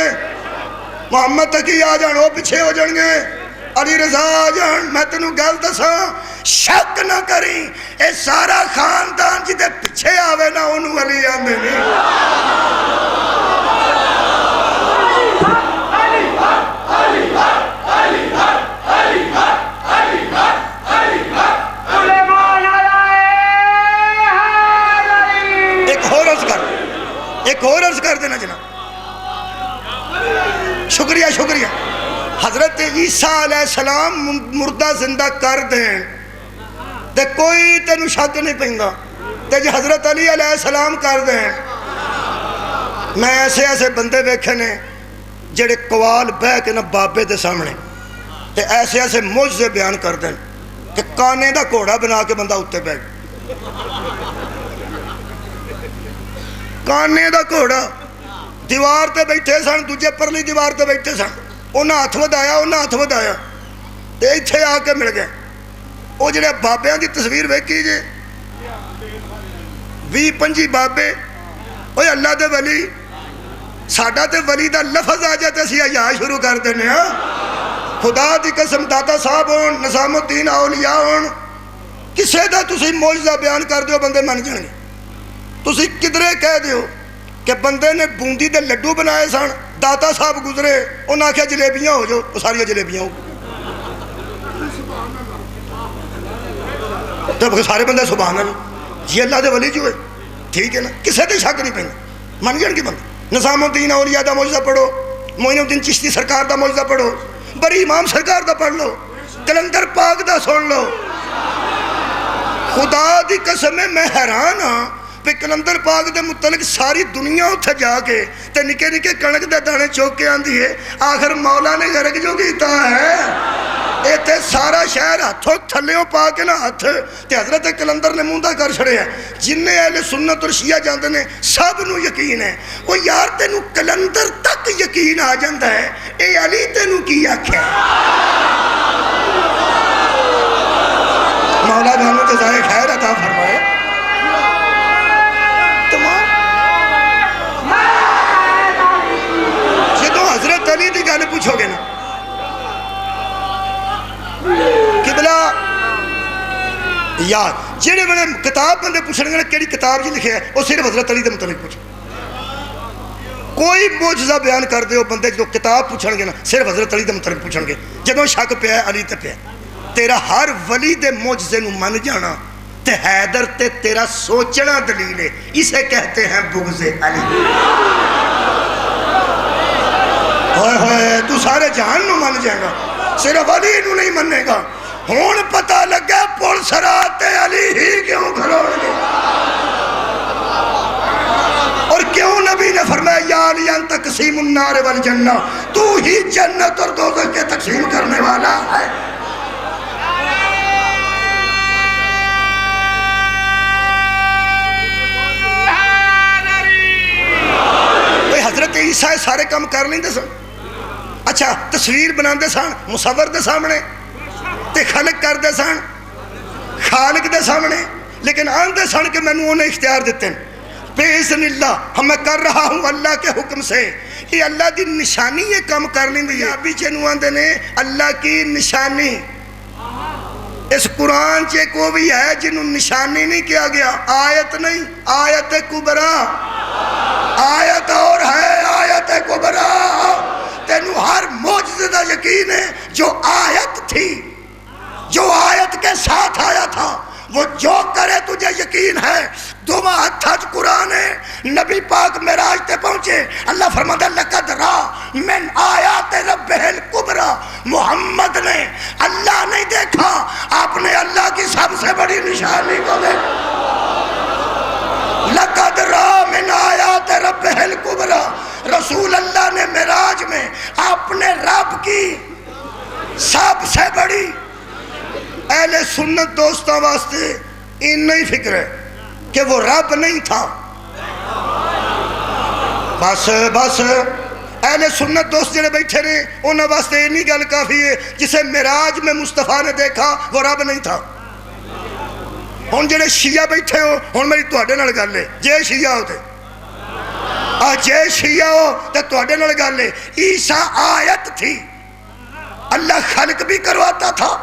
محمد تقی آ جان وہ پیچھے ہو جان گے, علی رضا آ جان. میں تینوں گل دساں, شک نہ کریں اے سارا خاندان جدے پیچھے آوے نا انہوں علی آندے نہیں. ایک اور عرض کر دینا جناب, شکریہ شکریہ. حضرت عیسیٰ علیہ السلام مردہ زندہ کر دیں تے کوئی تینوں شک نہیں پہنگا, تے جی حضرت علی علیہ السلام کر دیں. میں ایسے ایسے بندے ویکھے نے جڑے قوال بہ کے نا بابے دے سامنے تے ایسے ایسے معجزے بیان کر دیں کہ کانے دا گھوڑا بنا کے بندہ اتے بیٹھ, کانے دا گھوڑا دیوار تے بیٹھے سن, دوجے پرلی دیوار تے بیٹھے سن, انہاں ہاتھ ودایا تے ایتھے آ کے مل گئے. وہ جڑے بابیاں دی تصویر ویکھی جے 20-25 بابے, اوے اللہ دے ولی, ساڈا تے ولی دا لفظ آ جائے تے اسی حیا شروع کر دینے ہاں. خدا دی قسم داتا صاحب ہون, نظام الدین اولیاء ہون, کسے دا تسی معجزہ بیان کر دیو بندے من جان گے. تسی کدرے کہہ دیو کہ بندے نے بوندی دے لڈو بنائے سن, داتا صاحب گزرے انہاں آکھیا جلیبیاں ہو جو, وہ ساری جلیبیاں ہو, تو سارے بندے سبحان اللہ جی اللہ دے ولی جو ہے ٹھیک ہے نا, کسے دے شک نہیں پہنے من جان کے بندے. نظام الدین اولیاء دا معجزہ پڑھو, معین الدین چشتی سرکار دا معجزہ پڑھو, بڑی امام سرکار دا پڑھ لو, کلندر پاک دا سن لو. خدا دی قسم میں حیران ہاں پہ کلندر پاک دے متعلق ساری دنیا اتھا جا کے تے نکے نکے کنک دے دانے چوک کے آندھی ہے, آخر مولا نے غرق جو کیتا ہے. اے تے سارا شہر ہاتھوں تھلیوں پا کے نہ ہاتھ تے حضرت کلندر نے موندہ کر چھڑے ہیں. جنہیں اہل سنت اور شیعہ جاندے نے سب نو یقین ہے, وہ یار تینو کلندر تک یقین آ جاندہ ہے, اے علی تینو کی آکھے. مولا بہنوں جزائے خیر عطا فرمائے. حضرت علی دی گل پوچھو گے نا, قبلہ یار جڑے بڑے کتاب بندے پوچھنے گے نا کیڑی کتاب جی لکھے ہے, وہ صرف حضرت علی دے متعلق پوچھو. کوئی معجزہ بیان کر دے ہو بندے جو کتاب پوچھنے گے نا صرف حضرت علی دے متعلق پوچھنے گے. جدوں شک پہ ہے علی تے پہ ہے, تیرا ہر ولی دے معجزے نو من جانا تے حیدر تے تیرا سوچنا دلیل ہے. اسے کہتے ہیں بغض علی. ہوئے ہوئے تو سارے جہان نو من جائے گا, صرف علی نو نہیں مننے گا. ہون پتہ لگا پول سراتے علی ہی کیوں کھلوڑ گے, اور کیوں نبی نے فرمایا یا علی انت تقسیم النار والجنہ, تو ہی جنت اور دوزخ کے تقسیم کرنے والا ہے. حضرت عیسیٰ سارے کام کر لیں دے سن. اچھا تصویر بنا دے سن مصور دے سامنے, تے خلق کر دے سن خالق دے سامنے, لیکن آن دے سن کہ میں نے انہیں اختیار دیتے ہیں بِإِذْنِ اللَّهِ, ہم میں کر رہا ہوں اللہ کے حکم سے. یہ اللہ دی نشانی یہ کام کر لیں دی ہے. ابھی چینو آن دے نے اللہ کی نشانی, اس قرآن چے کو بھی ہے جنہوں نشانی نہیں کیا گیا, آیت نہیں, آیت کبرا, آیت اور ہے آیت کبرا. تینو ہر معجزے دا یقین ہے جو آیت تھی, جو آیت کے ساتھ آیا تھا وہ جو کرے تجھے یقین ہے دوما ہتھ قرآن ہے نبی پاک معراج تے پہنچے اللہ فرماتا لقد را من آیات ربہ الکبریٰ محمد نے اللہ نہیں دیکھا آپ نے اللہ کی سب سے بڑی نشانی کو دیکھا لقد را من آیات ربہ الکبریٰ رسول اللہ نے معراج میں اپنے رب کی سب سے بڑی اہل سنت دوستوں واسطے نہیں فکر ہے کہ وہ رب نہیں تھا بس اہل سنت دوست جڑے بیٹھے نے انہوں واسطے نہیں گل کافی ہے جسے معراج میں مصطفیٰ نے دیکھا وہ رب نہیں تھا ہن جڑے شیعہ بیٹھے ہو ہن میری تواڈے نال گل ہے جے شیعہ ہوتے جے شیعہ ہو تے تواڈے نال گل ہے عیسیٰ آیت تھی اللہ خلق بھی کرواتا تھا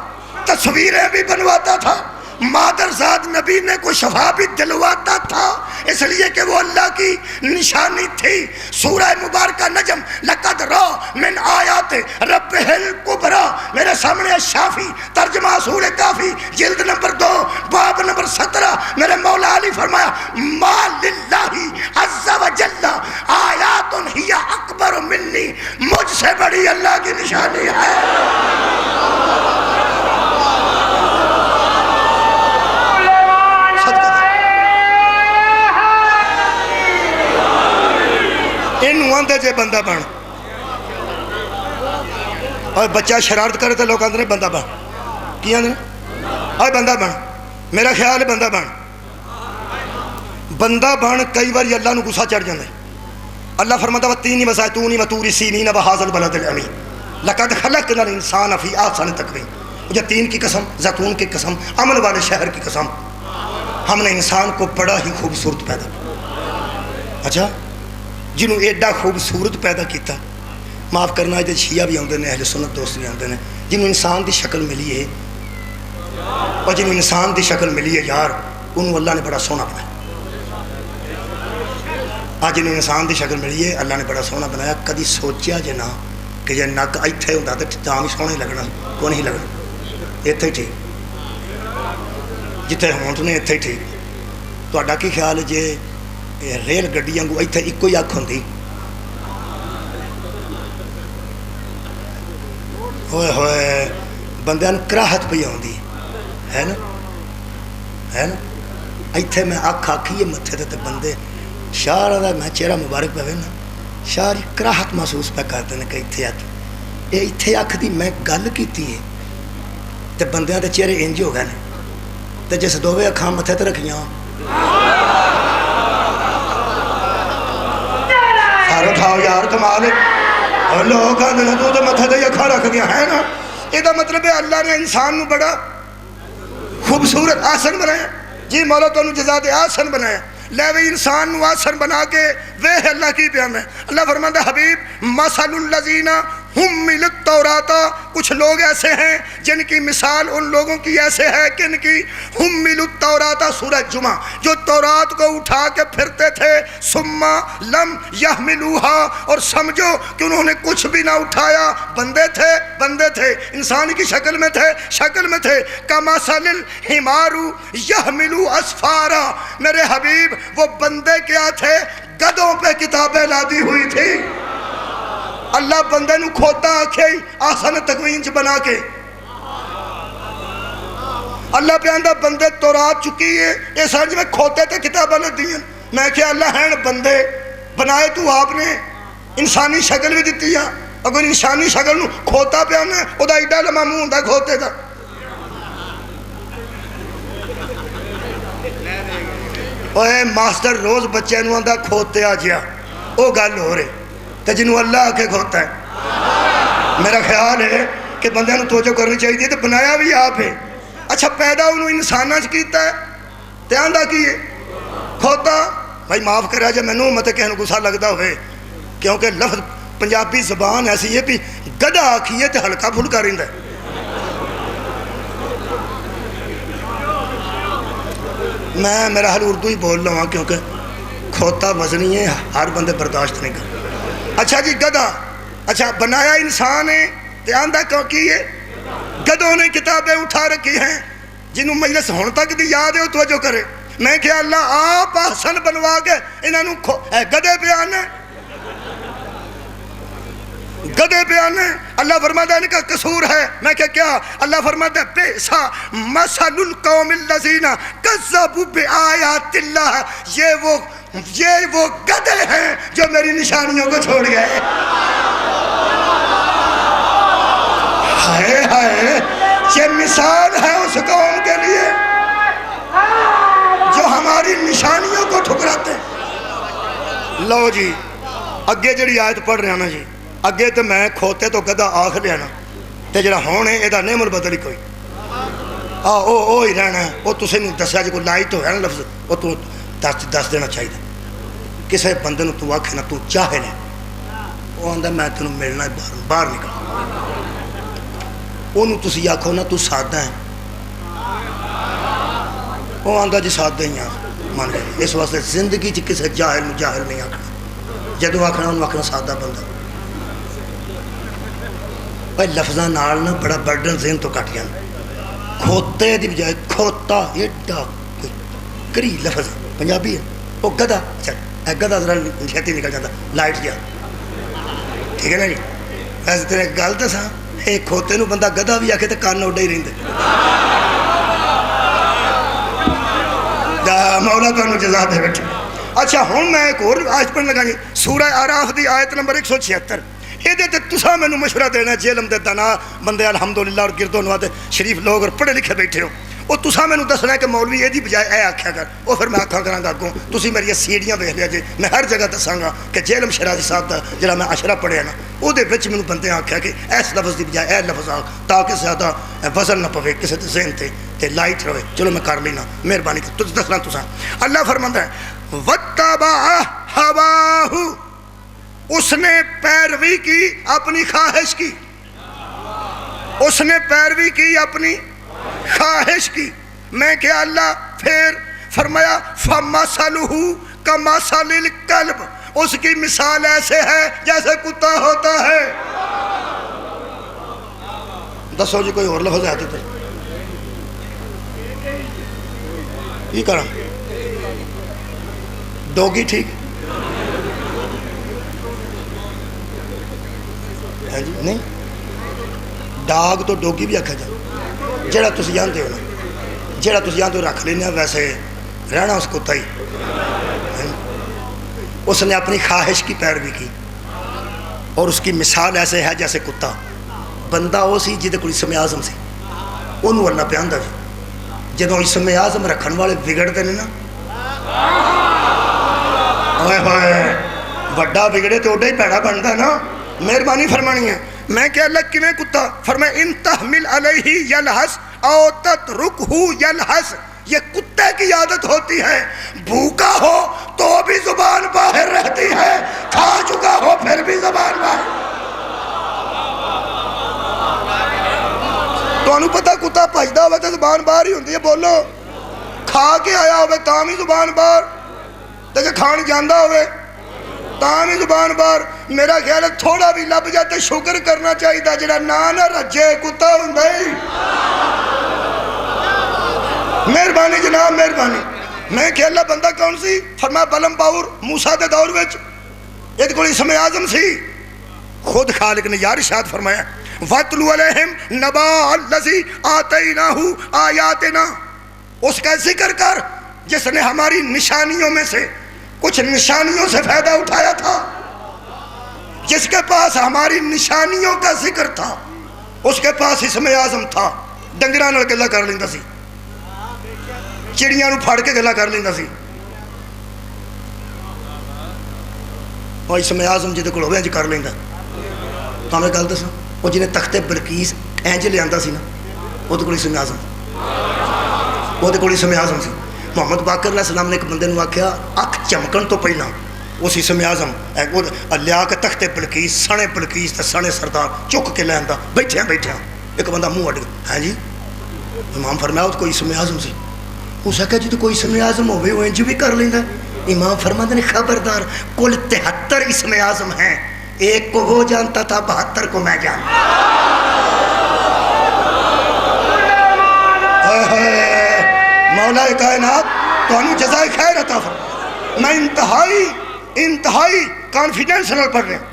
تصویریں بھی بنواتا تھا مادر ذات نبی نے کو شفا بھی دلواتا تھا اس لیے کہ وہ اللہ کی نشانی تھی سورہ مبارکہ نجم لقد را من آیات ربہ الکبریٰ میرے سامنے شافی ترجمہ سورہ کافی جلد نمبر 2 باب نمبر 17 میرے مولا علی فرمایا ما للہ عز و جل آیات ہی اکبر منی مجھ سے بڑی اللہ کی نشانی ہے آندے جے بندہ بن اور بچہ شرارت کرے تو لوگ آندے بندہ بن کی آندے اور بندہ بن میرا خیال ہے بندہ بن کئی بار اللہ نو غصہ چڑھ جاندے اللہ فرماتا وَتِينِ وَزَيْتُونِ وَطُورِ سِينِينَ وَهَٰذَا الْبَلَدِ الْأَمِينِ لَقَدْ خَلَقْنَا الْإِنسَانَ فِي أَحْسَنِ تَقْوِيمٍ مجھے تین کی قسم زیتون کی قسم امن والے شہر کی قسم ہم نے انسان کو بڑا ہی خوبصورت پیدا کیا اچھا جنہوں ایڈا خوبصورت پیدا کیتا معاف کرنا ہے شیعہ بھی آتے ہیں اہل سنت دوست بھی آتے ہیں جنہوں انسان دی شکل ملی ہے اور جنہوں انسان دی شکل ملی ہے یار انہوں اللہ نے بڑا سونا بنایا آج جنہوں انسان دی شکل ملی ہے اللہ نے بڑا سونا بنایا کدی سوچیا جے نا کہ جے نک ایتھے ہوتا تو تاں بھی سونا ہی لگنا کون ہی لگنا ایتھے ہی ٹھیک جتنے ہونٹ نے ایتھے ہی ٹھیک تو کی خیال ہے جے ریل گڈیاں کو ایتھے ایک ہی اکھ ہوندی ہوئے ہوئے بندیاں کراہت پئی آندی ہے نا ایتھے میں اکھ آکھیے متھے تے بندے شاہ دا میں چہرہ مبارک پہ نا شاہ کراہت محسوس پہ کرتے ہیں کہ ایتھے اکھ یہ ایتھے اکھ دی میں گل کیتی ہے تے بندیاں دے چہرے انج ہو گئے تے جیسے دووے اکھاں متھے تے رکھیاں اٹھاؤ یار کمال اور لوگ آدھے نا تو متھے تے اکھاں رکھ گیا ہے نا یہ دا مطلب ہے اللہ نے انسان نو بڑا خوبصورت آسن بنایا جی مولا تو انہوں جزا دے آسن بنایا لے وی انسان نو آسن بنا کے وہ اللہ کی پیام ہے اللہ فرماتا ہے حبیب مثل الذین حملوا التوراۃ کچھ لوگ ایسے ہیں جن کی مثال ان لوگوں کی ایسے ہے کہ ان کی حملوا التوراۃ سورہ جمعہ جو تورات کو اٹھا کے پھرتے تھے ثم لم یحملوها اور سمجھو کہ انہوں نے کچھ بھی نہ اٹھایا بندے تھے انسان کی شکل میں تھے کمثل الحمار یحمل اسفارا میرے حبیب وہ بندے کیا تھے گدوں پہ کتابیں لادی ہوئی تھی اللہ بندے نو کھوتا آکھے آسان تقویم چ بنا کے اللہ پہ آندہ بندے تورات چکی ہے یہ سانج میں کھوتے تے کتابیں لے دیں میں کہ اللہ ہیں بندے بنائے تو آپ نے انسانی شکل بھی دیتی ہے اگر انسانی شکل نو کھوتا پہ آنے او دا ایڈا لما منہ ہوندا کھوتے دا اوے ماسٹر روز بچے نو آندہ کھوتے آ جیا او گل ہو رہے تے جنہوں اللہ آکے کھوتا ہے میرا خیال ہے کہ بندے نو توجہ کرنی چاہیے تو بنایا بھی آپ ہے اچھا پیدا انہوں انسانہ کیتا ہے تے آندہ کیے کھوتا بھائی معاف کرا جا میں نو مت کہنے گسا لگتا ہوئے کیونکہ لفظ پنجابی زبان ایسی ہے بھی گدہ آکھیے تے ہلکا پھلکا رہندا ہے میں میرا حال اردو ہی بول رہا ہوں کیونکہ کھوتا وزنی ہے ہر بندے برداشت نہیں کر اچھا جی گدہ اچھا بنایا انسان ہے تے آندہ کیوں کی ہے گدوں نے کتابیں اٹھا رکھی ہیں جنہوں مجلس ہون تک دی یاد ہے وہ توجہ کرے. میں کہ اللہ آپ حسن بنوا کے انہوں گدے پہ آنے گدے پہ آنے. اللہ فرماتا ہے ان کا قصور ہے. میں کہ کیا؟ اللہ فرماتا ہے بیسا مثل القوم الذین کذبوا بآیات اللہ. یہ وہ گدے ہیں جو میری نشانیوں کو چھوڑ گئے. ہائے ہائے، یہ مثال ہے اس قوم کے لیے جو ہماری نشانیوں کو ٹھکراتے ہیں. لو جی اگے جڑی آیت پڑھ رہا نا جی، اگے تو میں کھوتے تو گدا آخ لیا نا، تے جڑا ہونے یہ نہیں مل بدلی کوئی. او ہی رہنا ہے. وہ تسے نہیں دسیا جی کوئی لائٹ ہو ہے نا لفظ، وہ تو دس دینا چاہیے. کسے بندے نو تو آکھے نا تو چاہے نا، وہ آندا میں تینوں ملنا ہے باہر نکل. انہوں تسی آکھو نا تو سادہ ہے، وہ آندا جی سادہ ہی ہیں مان گئے. اس واسطے زندگی چ کسے جاہل نہیں آکھنا. جدوں آکھنا انہوں آکھنا سادہ بندہ. بھائی لفظاں نال نا بڑا برڈن ذہن تو کٹ جانا. کھوتے دی بجائے کھوتا ایڈا کری لفظ پنجابی ہے. وہ گدا، چل گدا ذرا چھتی نکل جاتا لائٹ جا. ٹھیک ہے نا جی؟ ویسے تیرے گل دساں ایک کھوتے نو بندہ گدا بھی آکھے تو کان اڈے ہی رہندے. مولا تو جزا دے بیٹھے. اچھا ہوں میں ایک اور آیت پڑھنے لگا جی، سورہ آراف دی آیت نمبر 176. یہ تے تساں مینوں مشورہ دینا جیلم دے دانا بندے الحمدللہ اور گردوں نواتے شریف لوگ اور پڑھے لکھے بیٹھے ہو. وہ تساں مینوں دسنا ہے کہ مولوی یہ دی بجائے اے آکھیا کر. وہ پھر میں آکھاں کراں گا اگوں تسی میری سیڑھیاں ویکھ لیا جی. میں ہر جگہ دساں گا کہ جیلم شرازی صاحب دا جڑا میں عشرہ پڑھیا نا وہ دے وچ مینوں بندے آکھیا کہ اس لفظ دی بجائے اے لفظ آکھ تاکہ زیادہ وزن نہ پوے کسی تے ذہن تے لائٹ رہے. چلو میں کر لینا، مہربانی کر تجھ دسنا. تساں اللہ فرماندا ہے وَاتَّبَعَ هَوَاهُ، اس نے پیروی کی اپنی خواہش کی. اس نے پیروی کی اپنی خواہش کی. میں کہ اللہ پھر فرمایا فَمَثَلُهُ كَمَثَلِ الْكَلْبِ، اس کی مثال ایسے ہے جیسے کتا ہوتا ہے. دسو جی کوئی اور لفظ آتے تھے یہ کرا ڈوگی ٹھیک ہے جی؟ نہیں، ڈاگ تو ڈوگی بھی آکھا جائے. جڑا تسی جانتے ہو نا، جڑا تسی جانتے ہو رکھ لینا، ویسے رہنا اس کتا ہی. اس نے اپنی خواہش کی پیروی کی اور اس کی مثال ایسے ہے جیسے کتا. بندہ وہ سی جہدے کول اسم اعظم سی، انہوں اللہ پہ آندا جی جدوں اسم اعظم رکھن والے بگڑتے ہیں نا، ہوئے ہوئے وڈا بگڑے تو اوڈا ہی پیڑا بنتا نا. مہربانی فرمانی ہے. میں کہ اللہ کیویں کتا؟ فرمائے ان تحمل علیہ یلحس او تترکہ یلحس. یہ کتے کی عادت ہوتی ہے، بھوکا ہو تو بھی زبان باہر رہتی ہے، کھا چکا ہو پھر بھی زبان باہر. تو انہوں پتہ کتا پجدا ہوئے تو زبان باہر ہی ہوتی ہے. بولو کھا کے آیا ہوئے تاں ہی زبان باہر، تے جے کھان جاندا ہوئے تاں ہی زبان باہر. میرا خیال ہے تھوڑا بھی لب جاتے شکر کرنا چاہیے جڑا نہ رجے کتا ہوندا ہی. مہربانی جناب مہربانی. میں کہ اللہ بندہ کون سی؟ فرمایا بلم باور موسیٰ دے دور وچ یہ کوئی اسم اعظم سی. خود خالق نے یا ارشاد فرمایا وَاتْلُ عَلَيْهِمْ نَبَأَ الَّذِي آتَيْنَاهُ آیَاتِنَا. اس کا ذکر کر جس نے ہماری نشانیوں میں سے کچھ نشانیوں سے فائدہ اٹھایا تھا، جس کے پاس ہماری نشانیوں کا ذکر تھا. اس کے پاس اسم اعظم تھا. ڈنگراں نال گلا کر لیندا سی، چڑیاں نو پھڑ کے گلا کر لیندا سی. اور اسم اعظم جہدے کول ہوے انج کر لیندا. تاں گل دساں وہ جنہیں تخت بلقیس انج لیا سی نا، وہ کول اسم اعظم، وہ کول اسم اعظم سی. محمد باقر علیہ السلام نے ایک بندے نو آکھیا اکھ چمکن تو پہلا اس اسم اعظم لیا کے تخت بلقیس سنے بلقیس تے سنے سردار چک کے لیندا بیٹھیاں ایک بندہ منہ اڈ گیا. ہاں جی امام فرمایا وہ کوئی اسم اعظم سی. اس آخیا جی تو کوئی اسم اعظم ہوئے وہ انج بھی کر لیندا. امام فرماتے ہیں خبردار کل 73 اسم اعظم ہیں، ایک کو وہ جانتا تھا 72 کو میں جانتا. مولا کائنات تانوں جزائے خیر عطا فرما۔ میں انتہائی کانفیڈنس نال پڑھ رہا ہوں،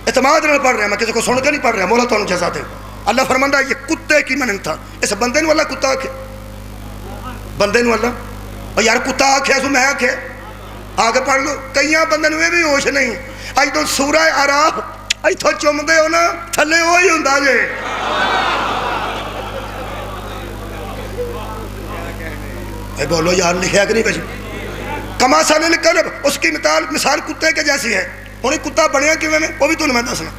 اعتماد نال پڑھ رہا ہوں، میں کسی کو سن کے نہیں پڑھ رہا۔ مولا تانوں جزا دے۔ اللہ فرماندا ہے یہ کتے کی منن تھا، اس بندے نو اللہ کتا آکھے، بندے نو اللہ اور یار کتا آکھے سو میں آکھے آگے پڑھ لو۔ کئیاں بندے نو یہ بھی ہوش نہیں، اج تو سورہ اعراف ایتھوں چومدے ہو نا تھلے وہی ہوندا جے۔ اے بولو یار لکھیا کہ نہیں بچ کماسل الکلب، اس کی مثال کتے کے جیسی ہے۔ انہیں کتا بنیا کیویں میں وہ بھی تمہیں میں دسنا۔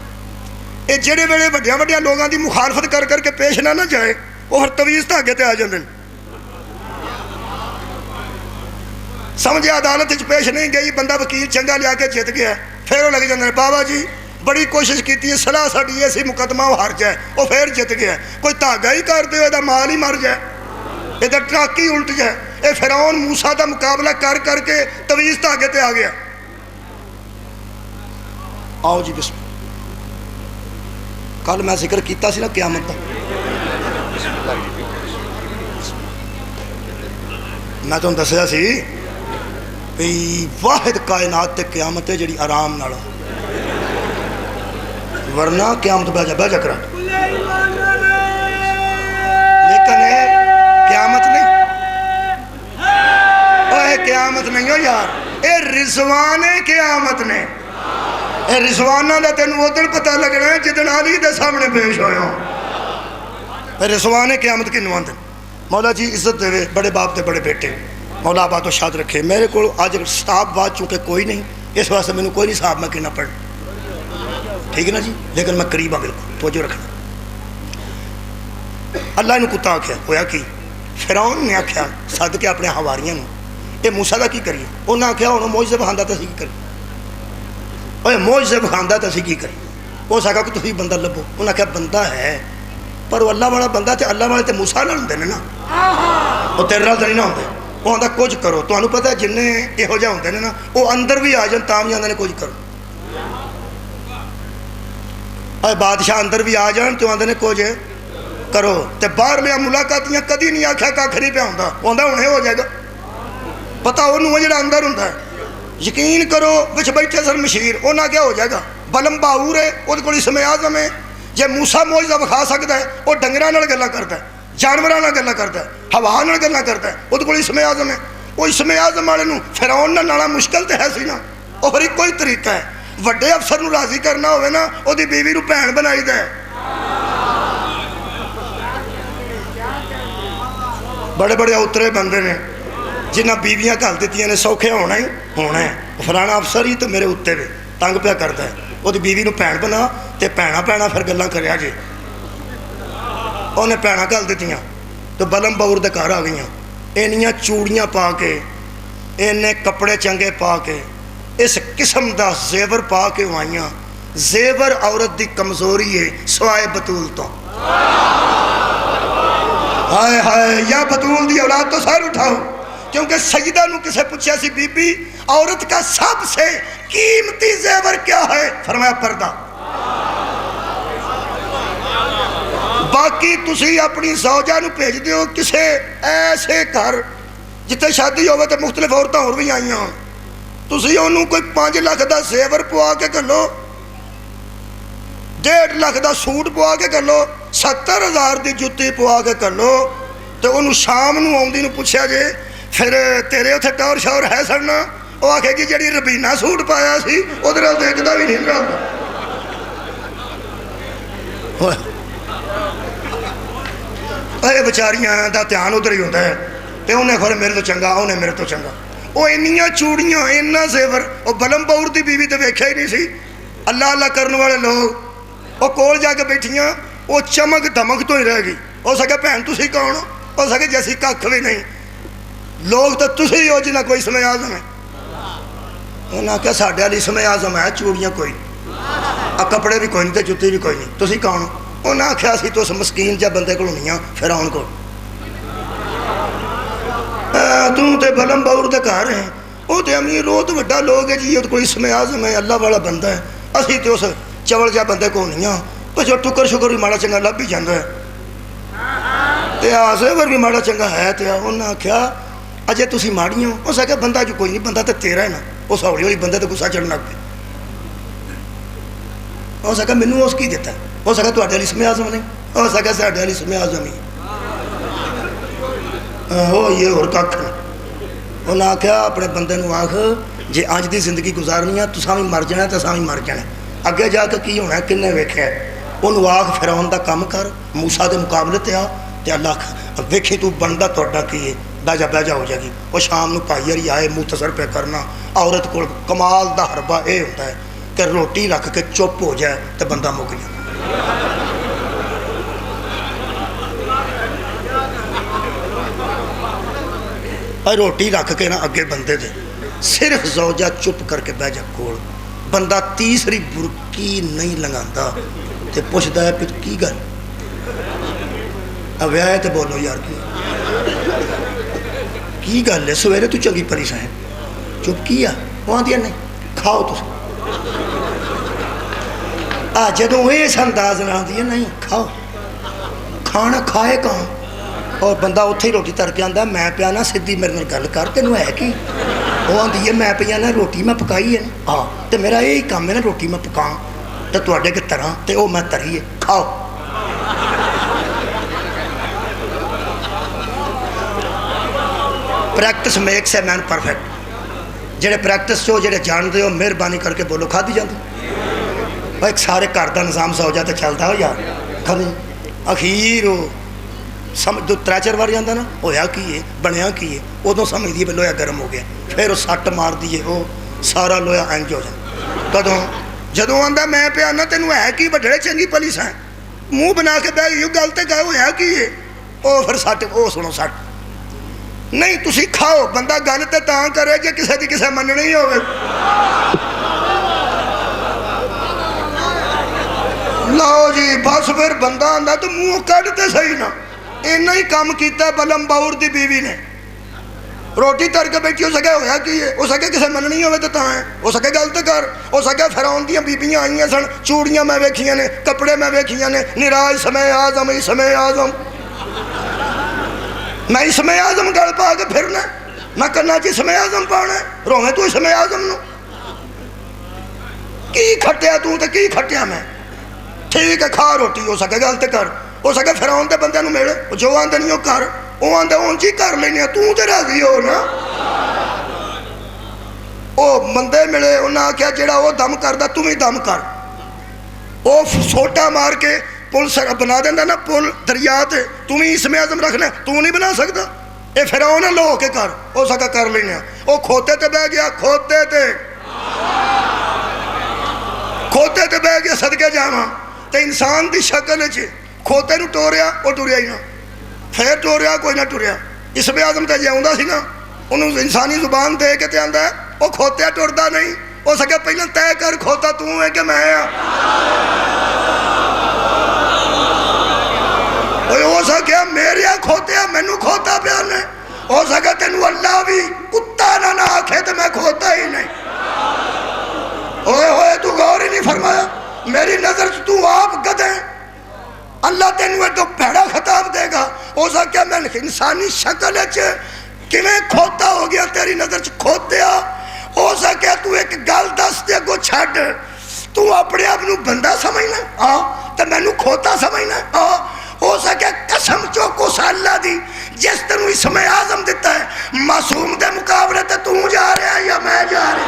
یہ جڑے ویلے وڈیاں وڈیاں لوگاں دی مخالفت کر کر کے پیش نہ جائے وہ ہر تویز دھاگے تے آ جاندے ہیں۔ سمجھے عدالت وچ پیش نہیں گئی، بندہ وکیل چنگا لیا کے جیت گیا، پھر وہ لگ جاندے ہیں بابا جی بڑی کوشش کیتی ہے، صلاح ساڈی ایسی مقدمہ وہ ہار جائے، وہ پھر جیت گیا۔ کوئی دھاگا ہی کر دے دا مال ہی مر جائے، یہ ٹرک ہی الٹ جائے۔ اے فرعون موسیٰ دا مقابلہ کر کر کے تویز دھاگے تے آ گیا۔ آؤ جی بسم کل میں ذکر کیتا سی نا قیامت دا، میں تمہیں دسیا سی بھئی واحد کائنات تے قیامت ہے جڑی آرام نال، ورنہ قیامت بہ جا کرا، لیکن قیامت نہیں، اے قیامت نہیں ہو یار، اے رضوان قیامت نے۔ اے رضوانہ دا تینوں ادھر پتہ لگنا ہے جدن علی دے سامنے پیش ہویا ہوں۔ اے رضوان قیامت کی نواندن۔ مولا جی عزت دے بڑے باپ دے بڑے بیٹے، مولا آباد و شاد رکھے۔ میرے کو آج صاحب بات چونکہ کوئی نہیں، اس واسطے میں نے کوئی نہیں صاحب میں کہنا پڑھ، ٹھیک ہے نا جی، لیکن میں قریب ہوں بالکل توجہ رکھنا۔ اللہ نے کتا آکھیا ہویا کی فرعون نے آکھیا سد کے اپنے حواریاں نو اے موسیٰ دا کی کریے، انہاں آکھیا انہوں معجزے بخاندا تے اسی کی کریے، اوے معجزے بخاندا تے اسی کی کریے۔ اس آکھا کہ تسی بندہ لبو، انہاں آکھیا بندہ ہے پر وہ اللہ والا بندہ تے اللہ والے تے موسیٰ نال ہوندے نے نا، وہ تیرے نال تے نہیں نہ ہوندے۔ وہ آندا کچھ کرو، تانوں پتہ ہے جننے یہو جہے ہوندے نے نا وہ اندر بھی آ جان تاں بھی آندے نے کچھ کرو۔ اے بادشاہ اندر بھی آ جان تو آندے نے کچھ کرو، تے باہر لیا ملاقاتیاں کدی نہیں آکھیا کھ نہیں پہ ہوندا، آندا ہنے ہو جائے گا، پتہ انہوں جڑا اندر ہوندا ہے۔ یقین کرو وچ بیٹھے سن مشیر، انہاں کیا ہو جائے گا، بلم باور ہے وہ کول اسم اعظم ہے، جے موسیٰ معجزہ بکھا سکتا ہے وہ ڈنگراں نال گلاں کردا ہے، جانوراں نال گلاں کردا ہے، ہوا نال گلاں کردا ہے، وہ کول اسم اعظم ہے۔ وہ اسم اعظم والے نوں فرعون نال لڑنا مشکل تے ہے سی نا، اور ایک کوئی طریقہ ہے، وڈے افسر نوں راضی کرنا ہوئے نا وہ دی بیوی نوں بھین بنائی دے۔ بڑے بڑے اترے بندے نے جنہ بیویاں گھل دیتی نے سوکھے ہونا ہی ہونا ہے، فلانا افسر ہی تو میرے اتنے بھی تنگ پیا کرتا ہے، وہ بیوی نو بھین بنا تے بھینا پھر گلاں کریا جی، انہیں بھینا گھل دیتیاں تو بلم باور دے گھر آ گئیاں، اینیاں چوڑیاں پا کے اینے کپڑے چنگے پا کے اس قسم دا زیور پا کے آئیاں۔ زیور عورت دی کمزوری ہے سوائے بطول تو، ہائے ہائے یا بطول دی اولاد تو سر اٹھاؤ، کیونکہ سیدہ نو کسے پوچھا سی بی بی عورت کا سب سے قیمتی زیور کیا ہے، فرمایا پردہ۔ باقی تسی اپنی زوجہ نو بھیج دیو کسے ایسے گھر جتے شادی ہوئے تو مختلف عورتیں اور بھی آئیاں، تسی انہوں کوئی 5 لاکھ دا زیور پوا کے کر لو، 1.5 لاکھ دا سوٹ پوا کے کر لو، 70,000 دی جتی پوا کے کر لو، تو انہوں شام نو آؤندی نو پوچھا جے پھر تیرے اتھے ٹور شور ہے سڑنا، وہ آکھے گی جڑی ربینہ سوٹ پایا سی ادھر دیکھتا بھی نہیں رہا۔ اے بچاریاں دا دھیان ادھر ہی ہوتا ہے، تے انہیں پھر میرے تو چنگا انہیں میرے تو چنگا، وہ اینیاں چوڑیاں اینا زیور، وہ بلم باور دی بیوی تے ویکھیا ہی نہیں سی۔ اللہ اللہ کرنے والے لوگ وہ کول جا کے بیٹھیاں، وہ چمک دمک تو ہی رہ گئی، ہو سکے بھین تسی کون ہو سکے جیسی ککھ بھی نہیں، لوگ تو تسی ہو جنہ کوئی اسم اعظم ہے۔ انہاں کہا ساڈے والی اسم اعظم ہے چوڑیاں کوئی نہیں، کپڑے بھی کوئی نہیں تے جُتی بھی کوئی نہیں، تسی کون ہو؟ انہاں آکھیا سی تو اس مسکین جا بندے کو نہیں ہاں فرعون کو، توں تے بلم باور دے گھر ہیں، وہ تے امیر وہ تو وڈا لوگ ہے جی، وہ کوئی اسم اعظم ہے اللہ والا بندہ ہے، اسی تے اس چول جا بندے کو نہیں ہاں، تو جو ٹکر شکر بھی ماڑا چنگا لب بھی جاندہ ہے۔ تے آسے ور بھی ماڑا چنگا ہے تے انہاں آکھیا اجے تسی ماڑی ہو. اس آکھیا بندہ جو کوئی نہیں, بندہ تے تیرا ہے نا. اس ہولی ہولی بندے تے غصہ چڑھن لگ پیا. اس آکھیا مینوں اس کی دیتا. اس آکھیا تواڈے علی اسم اعظم نہیں. اس آکھیا ساڈے علی اسم اعظم ہی ہو یہ اور کھ نہیں. انہاں آکھیا اپنے بندے نو آکھ جے اج دی زندگی گزارنی ہے تساں وی مر جانا تے اساں وی مر جانا, اگے جا کے کی ہونا ہے کنے ویکھیا. انہوں آکھ فرعون دا کام کر, موسیٰ دے مقابلے تے آ تے اللہ ویکھی تو بندہ تہاڈا کی ہے. بہ جا ہو جائے گی. وہ شام نو پائی ہری آئے مختصر پہ کرنا. عورت کو کمال دا حربہ یہ ہوتا ہے کہ روٹی رکھ کے چپ ہو جائے تو بندہ مک جائے. روٹی رکھ کے نا اگے بندے دے صرف زوجہ چپ کر کے بہ جا کول, بندہ تیسری برکی نہیں لنگاتا تے پوچھتا ہے پھر کی گل اب آئے تو بولو یار کی گل ہے سویرے تو چنگی پری سائیں چپ کیا وہ آدھیا نہیں کھاؤ تو جدوں اس انداز نہ آدھی نہیں کھاؤ. کھانا کھائے کہاں اور بندہ اتھے ہی روٹی تر کے آندا میں پیا نا سدھی میرے نال گل کر تینوں ہے کی. وہ آدھی ہے میں پیا نا روٹی میں پکائی ہے نا ہاں تو میرا یہی کام ہے نا روٹی میں پکاؤں تو تواڈے کے طرح تے وہ میں تری ہے کھاؤ. Practice makes a man perfect. جڑے پریکٹس چو جڑے جانتے ہو مہربانی کر کے بولو کھا دی جاتی. ایک سارے گھر کا نظام سا ہو جاتا چلتا ہو یار کھدی اخیر وہ سمجھ دو 3-4 بار جانا نا ہویا کی ہے بنیا کی ہے ادو سمجھ دیے لویا گرم ہو گیا پھر وہ سٹ مار دیے وہ سارا لویا انج ہو جائے. کدوں جدوں آندا میں پیا نا تینوں ہے کی بڑے چنگی پولیس ہیں منہ بنا کے بہ گئی گل تے گئے ہویا کی ہے وہ پھر سٹ وہ سنو سٹ نہیں تسی کھاؤ. بندہ گل تے تاں کرے جے کسے دی کسے مننی ہی ہوے. لو جی بس پھر بندہ آندا تو منہ کڈتے صحیح نا اینا ہی کام کیتا بلم باور دی بیوی نے روٹی تر کے بیٹھی ہو سکے ہویا کی ہے. ہو سکے کسے مننی ہوے تے تاں ہے ہو سکے گل تے کر. ہو سکے فرعون دیاں بیبیاں آئیاں سن چوڑیاں میں ویکھیاں نے کپڑے میں ویکھیاں نے نراج سمے اعظم اسمے اعظم میں اسم اعظم گل پا کے پھرنا میں کرنا چی اسم اعظم پانا رویں تو اسم اعظم نو کی کھٹیا تو تے کی کھٹیا میں ٹھیک ہے کھا روٹی ہو سکے گل تے کر. ہو سکے فرعون تے بندے نو میڑے جو آندے نہیں ہو کر وہ آندے اونج ہی کر لینے تو تے راضی ہو نا. وہ بندے ملے انہاں آکھیا جڑا وہ دم کردا تم ہی دم کر. وہ سوٹا مار کے پل سر بنا دینا نا پل دریا تے تم ہی اسم اعظم رکھنا تو نہیں بنا سکتا. اے فرعون لو کے کر ہو سکا کر لینا. وہ کھوتے تے بہ گیا کھوتے تے بہ گیا صدقے جاواں تے انسان دی شکل چ کھوتے نو ٹوریا وہ ٹریا ہی نہ پھر ٹوریا کوئی نہ ٹریا. اسم اعظم تے جاؤندا سی نا انہوں انسانی زبان دے کے تے آندا ہے وہ کھوتیا ٹردا نہیں. ہو سکے پہلے طے کر کھوتا تو ہے کہ میں ہاں. ہو سکیا میرے کھوتیا مینو کھوتا پیا نے. ہو سکا تینوں اللہ بھی کتا نہ آکھے تو میں کھوتا ہی نہیں. ہوئے ہوئے تو غور ہی نہیں فرمایا میری نظر تو آپ گدے اللہ تینوں تو بھیڑا خطاب دے گا. ہو سکیا میں انسانی شکل کیویں کھوتا ہو گیا تیری نظر کھوتیا. ہو سکیا تو ایک گل دس دے کو چھڈ تو اپنے آپ نو بندہ سمجھنا ہاں تو مینو کھوتا سمجھنا ہاں. ہو سکے قسم چوکو سا اللہ دی جس تنو اسم اعظم دیتا ہے معصوم دے مقابلے تے تو جا رہا ہے یا میں جا رہا.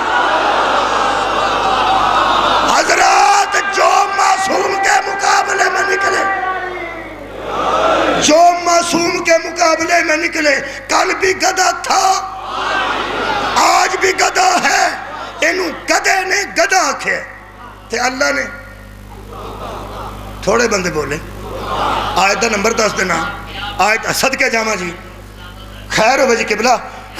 حضرات جو معصوم کے مقابلے میں نکلے جو معصوم کے مقابلے میں نکلے کل بھی گدھا تھا آج بھی گدھا ہے. انہوں گدھے نے گدھا آکھے تے اللہ نے تھوڑے بندے بولے آیت دا نمبر 10 دینا آیت صدقے جامع جی خیر ہو بجی قبلہ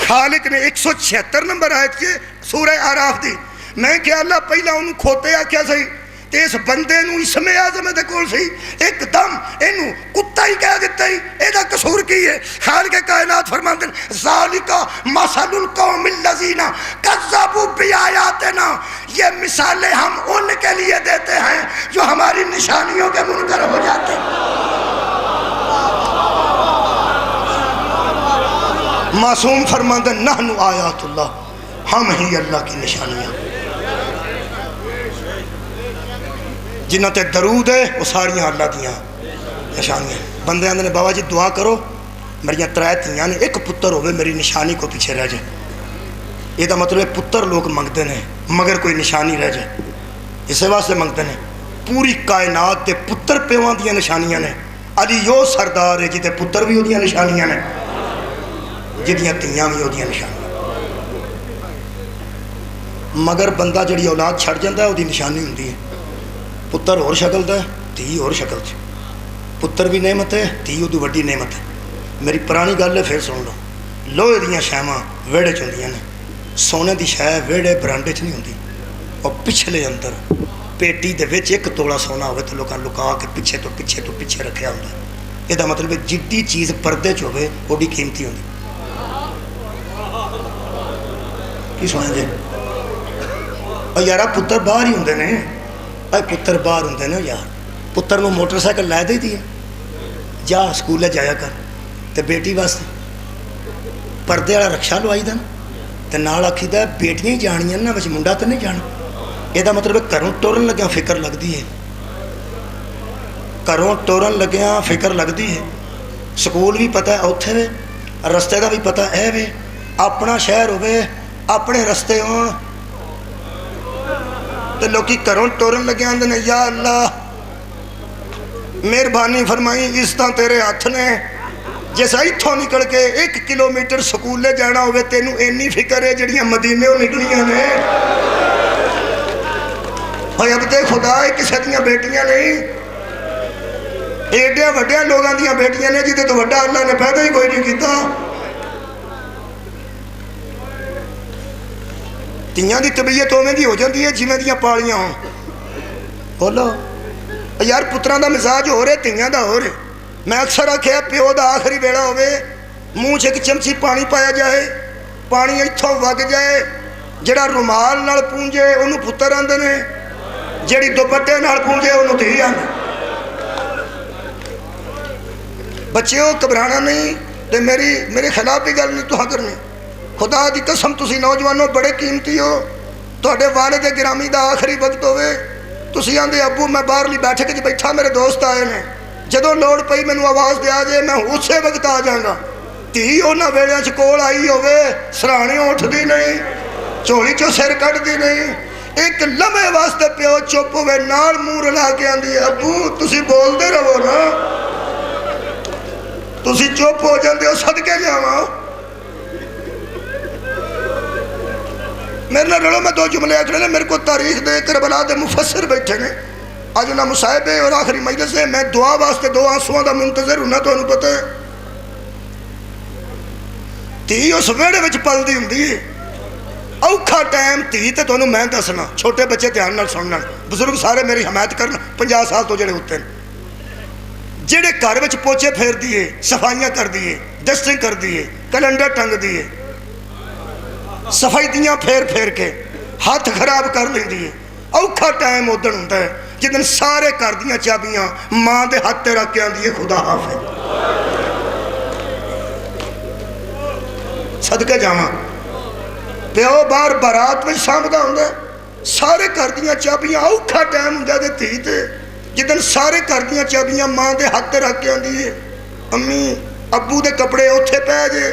خالق نے 176 نمبر آیت کے سورہ آراف دی. میں کہ اللہ پہلا انہوں کھوتے آ کیا صحیح تے اس بندے نو اسم اعظم دے کول سی ایک دم انہوں کتا ہی کہہ دیتا ہی ایدہ قصور کی ہے. خالق کائنات فرماتے ہیں ذالکا مثل القوم الذین کذبوا بآیاتنا یہ مثالیں ہم ان کے لیے دیتے ہیں جو ہماری نشانیوں کے منکر ہو جاتے ہیں. معصوم فرماتا نحن آیات اللہ، ہم ہی اللہ کی نشانیاں. جنہ تے درود ہے وہ ساریاں اللہ دیاں نشانیاں. بندے آندے نے بابا جی دعا کرو میری 3 دھیاں نے، ایک پتر ہوئے میری نشانی کو پیچھے رہ جائے. یہ دا مطلب ہے پتر لوگ منگتے ہیں مگر کوئی نشانی رہ جائے. اسے واسطے منگتے ہیں. پوری کائنات دے پتر پیواں دیاں نشانیاں نے. علی یو سردار ہے جہدے پتر بھی ہوتیاں نشانیاں نے، جہدیاں دھیاں بھی ہوتیاں نشانیاں. مگر بندہ جڑی اولاد چھڑ جاتا ہے وہ دی نشانی ہوندی ہے. پتر اور شکل دا ہے، دھی اور شکل چ. پتر بھی نعمت ہے، دھی ادو وڈی نعمت ہے. میری پرانی گل ہے پھر سن لو. لوہے دیاں شیواں ویڑے چ ہوندیاں نے، سونے دی شے ویڑے برانڈے چ نہیں ہوندی. اور پچھلے اندر پیٹی دے وچ 1 تولا سونا ہوئے تو لوکاں لکا کے پیچھے تو پیچھے رکھیا ہوندا ہے. یہ دا مطلب ہے جڈی چیز پردے چ ہوئے وڈی قیمتی ہوندی. کی سونا جی اور یارا پتر باہر ہی ہوندے نے. اے پتر باہر ہوندے نے یار. پتر نو موٹر سائیکل لے دے دی ہے، جا سکولے جایا کر. تے بیٹی واسطے پردے والا رکشا لوائی دا نا، تے نال آکھی دا بیٹیاں ہی جانیاں نا، بچ منڈا تو نہیں جانا. یہ دا مطلب ہے گھروں ٹورن لگیاں فکر لگتی ہے. گھروں ٹورن لگیاں فکر لگتی ہے. سکول بھی پتہ ہے اوتھے وے، رستے دا بھی پتہ ہے وے. اپنا شہر ہوئے اپنے رستے ہون تو لوکی گھروں ٹورن لگے آندے نے یا اللہ مہربانی فرمائی عزتاں تیرے ہاتھ نے. جیسا اتھوں نکل کے 1 کلومیٹر سکولے جانا ہوئے تینوں اینی فکر ہے جڑیاں مدینے ہو نکلیاں نے. اور اب تے خدا ہے کسے دیاں بیٹیاں نہیں، ایڈیاں وڈیاں لوگاں دیاں بیٹیاں نے جیتے تو وڈا اللہ نے پیدا ہی کوئی نہیں کیتا. تیاں دی طبیعت ہونے دی ہو جاتی ہے جویں دیاں پالیاں ہوں. بولو یار پتران دا مزاج ہو رہے تیاں دا ہو رہے. میں اکثر آکھیا پیو دا آخری ویڑا ہوئے منہ چ 1 چمچی پانی پایا جائے، پانی اتھوں وگ جائے. جڑا رومال نال پونجے انہوں پتر آندے نے، جڑی دوپٹے نال پونجے انہوں دھی آندے. بچیوں گھبرانا نہیں تے میرے خلاف بھی گل نہیں تو کرنی. خدا دی قسم تسی نوجوانوں بڑے قیمتی ہو. تواڈے والد گرامی دا آخری وقت ہوئے تسی آندے ابو میں باہرلی بیٹھک وچ بیٹھا میرے دوست آئے نے، جدوں لوڑ پئی مینوں آواز دیا جے میں اسی وقت آ جاؤں گا. دھی انہاں ویلیاں چ کول آئی ہوئے سراہنے اٹھدی نہیں، چولی چوں سر کڈدی نہیں. ایک لمحے واسطے پیو چپ ہوئے نال منہ رلا کے آندی ابو تسی بول دے رہو نا، تسی چپ ہو جاندے ہو صدقے جاواں. میرے نہ رڑو میں 2 جملے آکھنے نے. میرے کو تاریخ دے کربلا دے مفسر بیٹھے نے آج انہاں مصاحبے اور آخری مجلس ہے. میں دعا واسطے 2 آنسواں دا منتظر ہونا تو انہوں پتہ ہے. دھی اس ویڑے وچ پل دی ہوندی ہے. اوکھا ٹائم دھی تے تانوں میں دسنا، چھوٹے بچے دھیان نال سننا، بزرگ سارے میری حمایت کرنا. 50 سال تو جڑے ہوتے ہیں جڑے گھر وچ پوچے پھیر دیے، صفائیاں کر دیے، ڈسٹنگ کر دیے، کیلنڈر ٹنگ دیے، صفائی دیاں پھیر کے ہاتھ خراب کر لیں دیے. اوکھا ٹائم ادن ہوتا ہے جدن سارے کر دیاں چابیاں ماں دے ہاتھ تے رکھ کے آندی ہے خدا حافظ. صدقے جاواں پیو باہر بارات میں سامدہ ہوندہ ہے. سارے کر دیاں چابیاں اوکھا ٹائم ہوندہ دے تھی تے جدن سارے کر دیاں چابیاں ماں دے ہاتھ تے رکھ کے آندی ہے امی ابو دے کپڑے اوتھے پہ جے،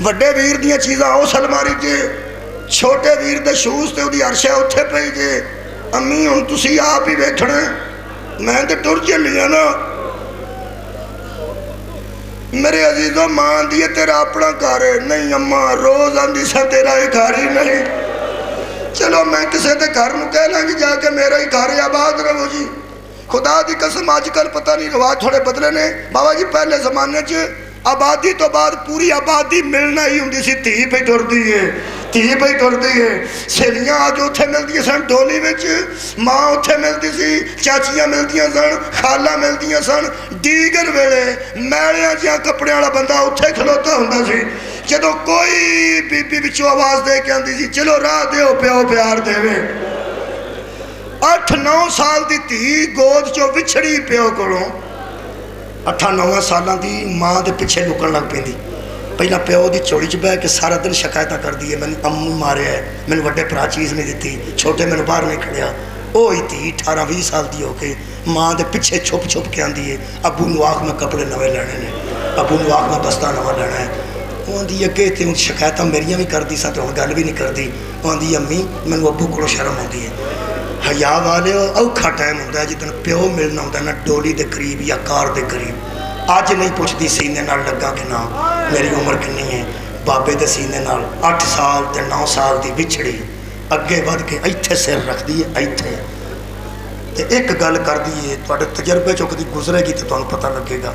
وڈے ویر دیاں چیزاں او سلماری جے، چھوٹے ویر دے شوز تے دی عرشہ اوتھے پہ جے. امی ہن تسی آپ ہی بیٹھنا میں تے ٹر چلیا نا. میرے عزیزوں ماں دیئے تیرا اپنا گھر ہے نہیں. اماں روز آندی سا تیرا ہی گھر ہی نہیں. چلو میں کسے تے گھر نو کہہ لیں گی جا کے میرا ہی گھر آباد رہو جی. خدا دی قسم آج کل پتہ نہیں رواج تھوڑے بدلے نے. بابا جی پہلے زمانے چ آبادی تو بعد پوری آبادی ملنا ہی ہوندی سی. تھی پہ ٹردی ہے، تھی پہ ٹردی ہے. سہیلیاں آج اتھے ملدی سن ڈولی وچ، ماں اتھے ملدی سی، چاچیاں ملدیاں سن، خالہ ملدیاں سن. دیگر ویلے میلیاں جیاں کپڑے والا بندہ اتھے کھلوتا ہوندا سی. جدوں کوئی بی بی وچوں آواز دے کے آندی سی چلو راہ دیو پیو پیار دے وے. 8-9 سال دی تھی گود چو وچھڑی پیو کولوں 8-9 ਸਾਲਾਂ ਦੀ ਮਾਂ ਦੇ ਪਿੱਛੇ ਲੁਕਣ ਲੱਗ ਪੈਂਦੀ। ਪਹਿਲਾਂ ਪਿਓ ਦੀ ਝੋਲੀ 'ਚ ਬਹਿ ਕੇ ਸਾਰਾ ਦਿਨ ਸ਼ਿਕਾਇਤਾਂ ਕਰਦੀ ਹੈ, ਮੈਨੂੰ ਅੰਮੂ ਮਾਰਿਆ ਹੈ, ਮੈਨੂੰ ਵੱਡੇ ਭਰਾ ਚੀਜ਼ ਨਹੀਂ ਦਿੱਤੀ, ਛੋਟੇ ਮੈਨੂੰ ਬਾਹਰ ਨਹੀਂ ਖੜਿਆ। ਉਹ ਹੀ ਧੀ 18-20 ਸਾਲ ਦੀ ਹੋ ਕੇ ਮਾਂ ਦੇ ਪਿੱਛੇ ਛੁਪ ਛੁਪ ਕੇ ਆਉਂਦੀ ਹੈ, ਅੱਬੂ ਨੂੰ ਆਖ ਮੈਂ ਕੱਪੜੇ ਨਵੇਂ ਲੈਣੇ ਨੇ, ਅੱਬੂ ਨੂੰ ਆਖ ਮੈਂ ਬਸਤਾ ਨਵਾਂ ਲੈਣਾ ਹੈ। ਉਹ ਆਂਦੀ ਅੱਗੇ ਤੇ ਹੁਣ ਸ਼ਿਕਾਇਤਾਂ ਮੇਰੀਆਂ ਵੀ ਕਰਦੀ ਸਾਂ ਤੇ ਹੁਣ ਗੱਲ ਵੀ ਨਹੀਂ ਕਰਦੀ। ਉਹ ਆਂਦੀ ਅੰਮੀ ਮੈਨੂੰ ਅੱਬੂ ਕੋਲੋਂ ਸ਼ਰਮ ਆਉਂਦੀ ਹੈ। ਹਯਾ ਵਾਲਿਓ ਔਖਾ ਟਾਈਮ ਹੁੰਦਾ ਜਿੱਦਣ ਪਿਓ ਮਿਲਣਾ ਹੁੰਦਾ ਨਾ ਡੋਲੀ ਦੇ ਕਰੀਬ ਜਾਂ ਕਾਰ ਦੇ ਕਰੀਬ। ਅੱਜ ਨਹੀਂ ਪੁੱਛਦੀ ਸੀਨੇ ਨਾਲ ਲੱਗਾ ਕਿ ਨਾ, ਮੇਰੀ ਉਮਰ ਕਿੰਨੀ ਹੈ। ਬਾਬੇ ਦੇ ਸੀਨੇ ਨਾਲ 8 ਸਾਲ ਤੇ 9 ਸਾਲ ਦੀ ਵਿਛੜੀ ਅੱਗੇ ਵੱਧ ਕੇ ਇੱਥੇ ਸਿਰ ਰੱਖਦੀ ਹੈ, ਇੱਥੇ। ਤੇ ਇੱਕ ਗੱਲ ਕਰਦੀ ਹੈ, ਤੁਹਾਡੇ ਤਜਰਬੇ 'ਚੋਂ ਕਦੀ ਗੁਜ਼ਰੇਗੀ ਤਾਂ ਤੁਹਾਨੂੰ ਪਤਾ ਲੱਗੇਗਾ।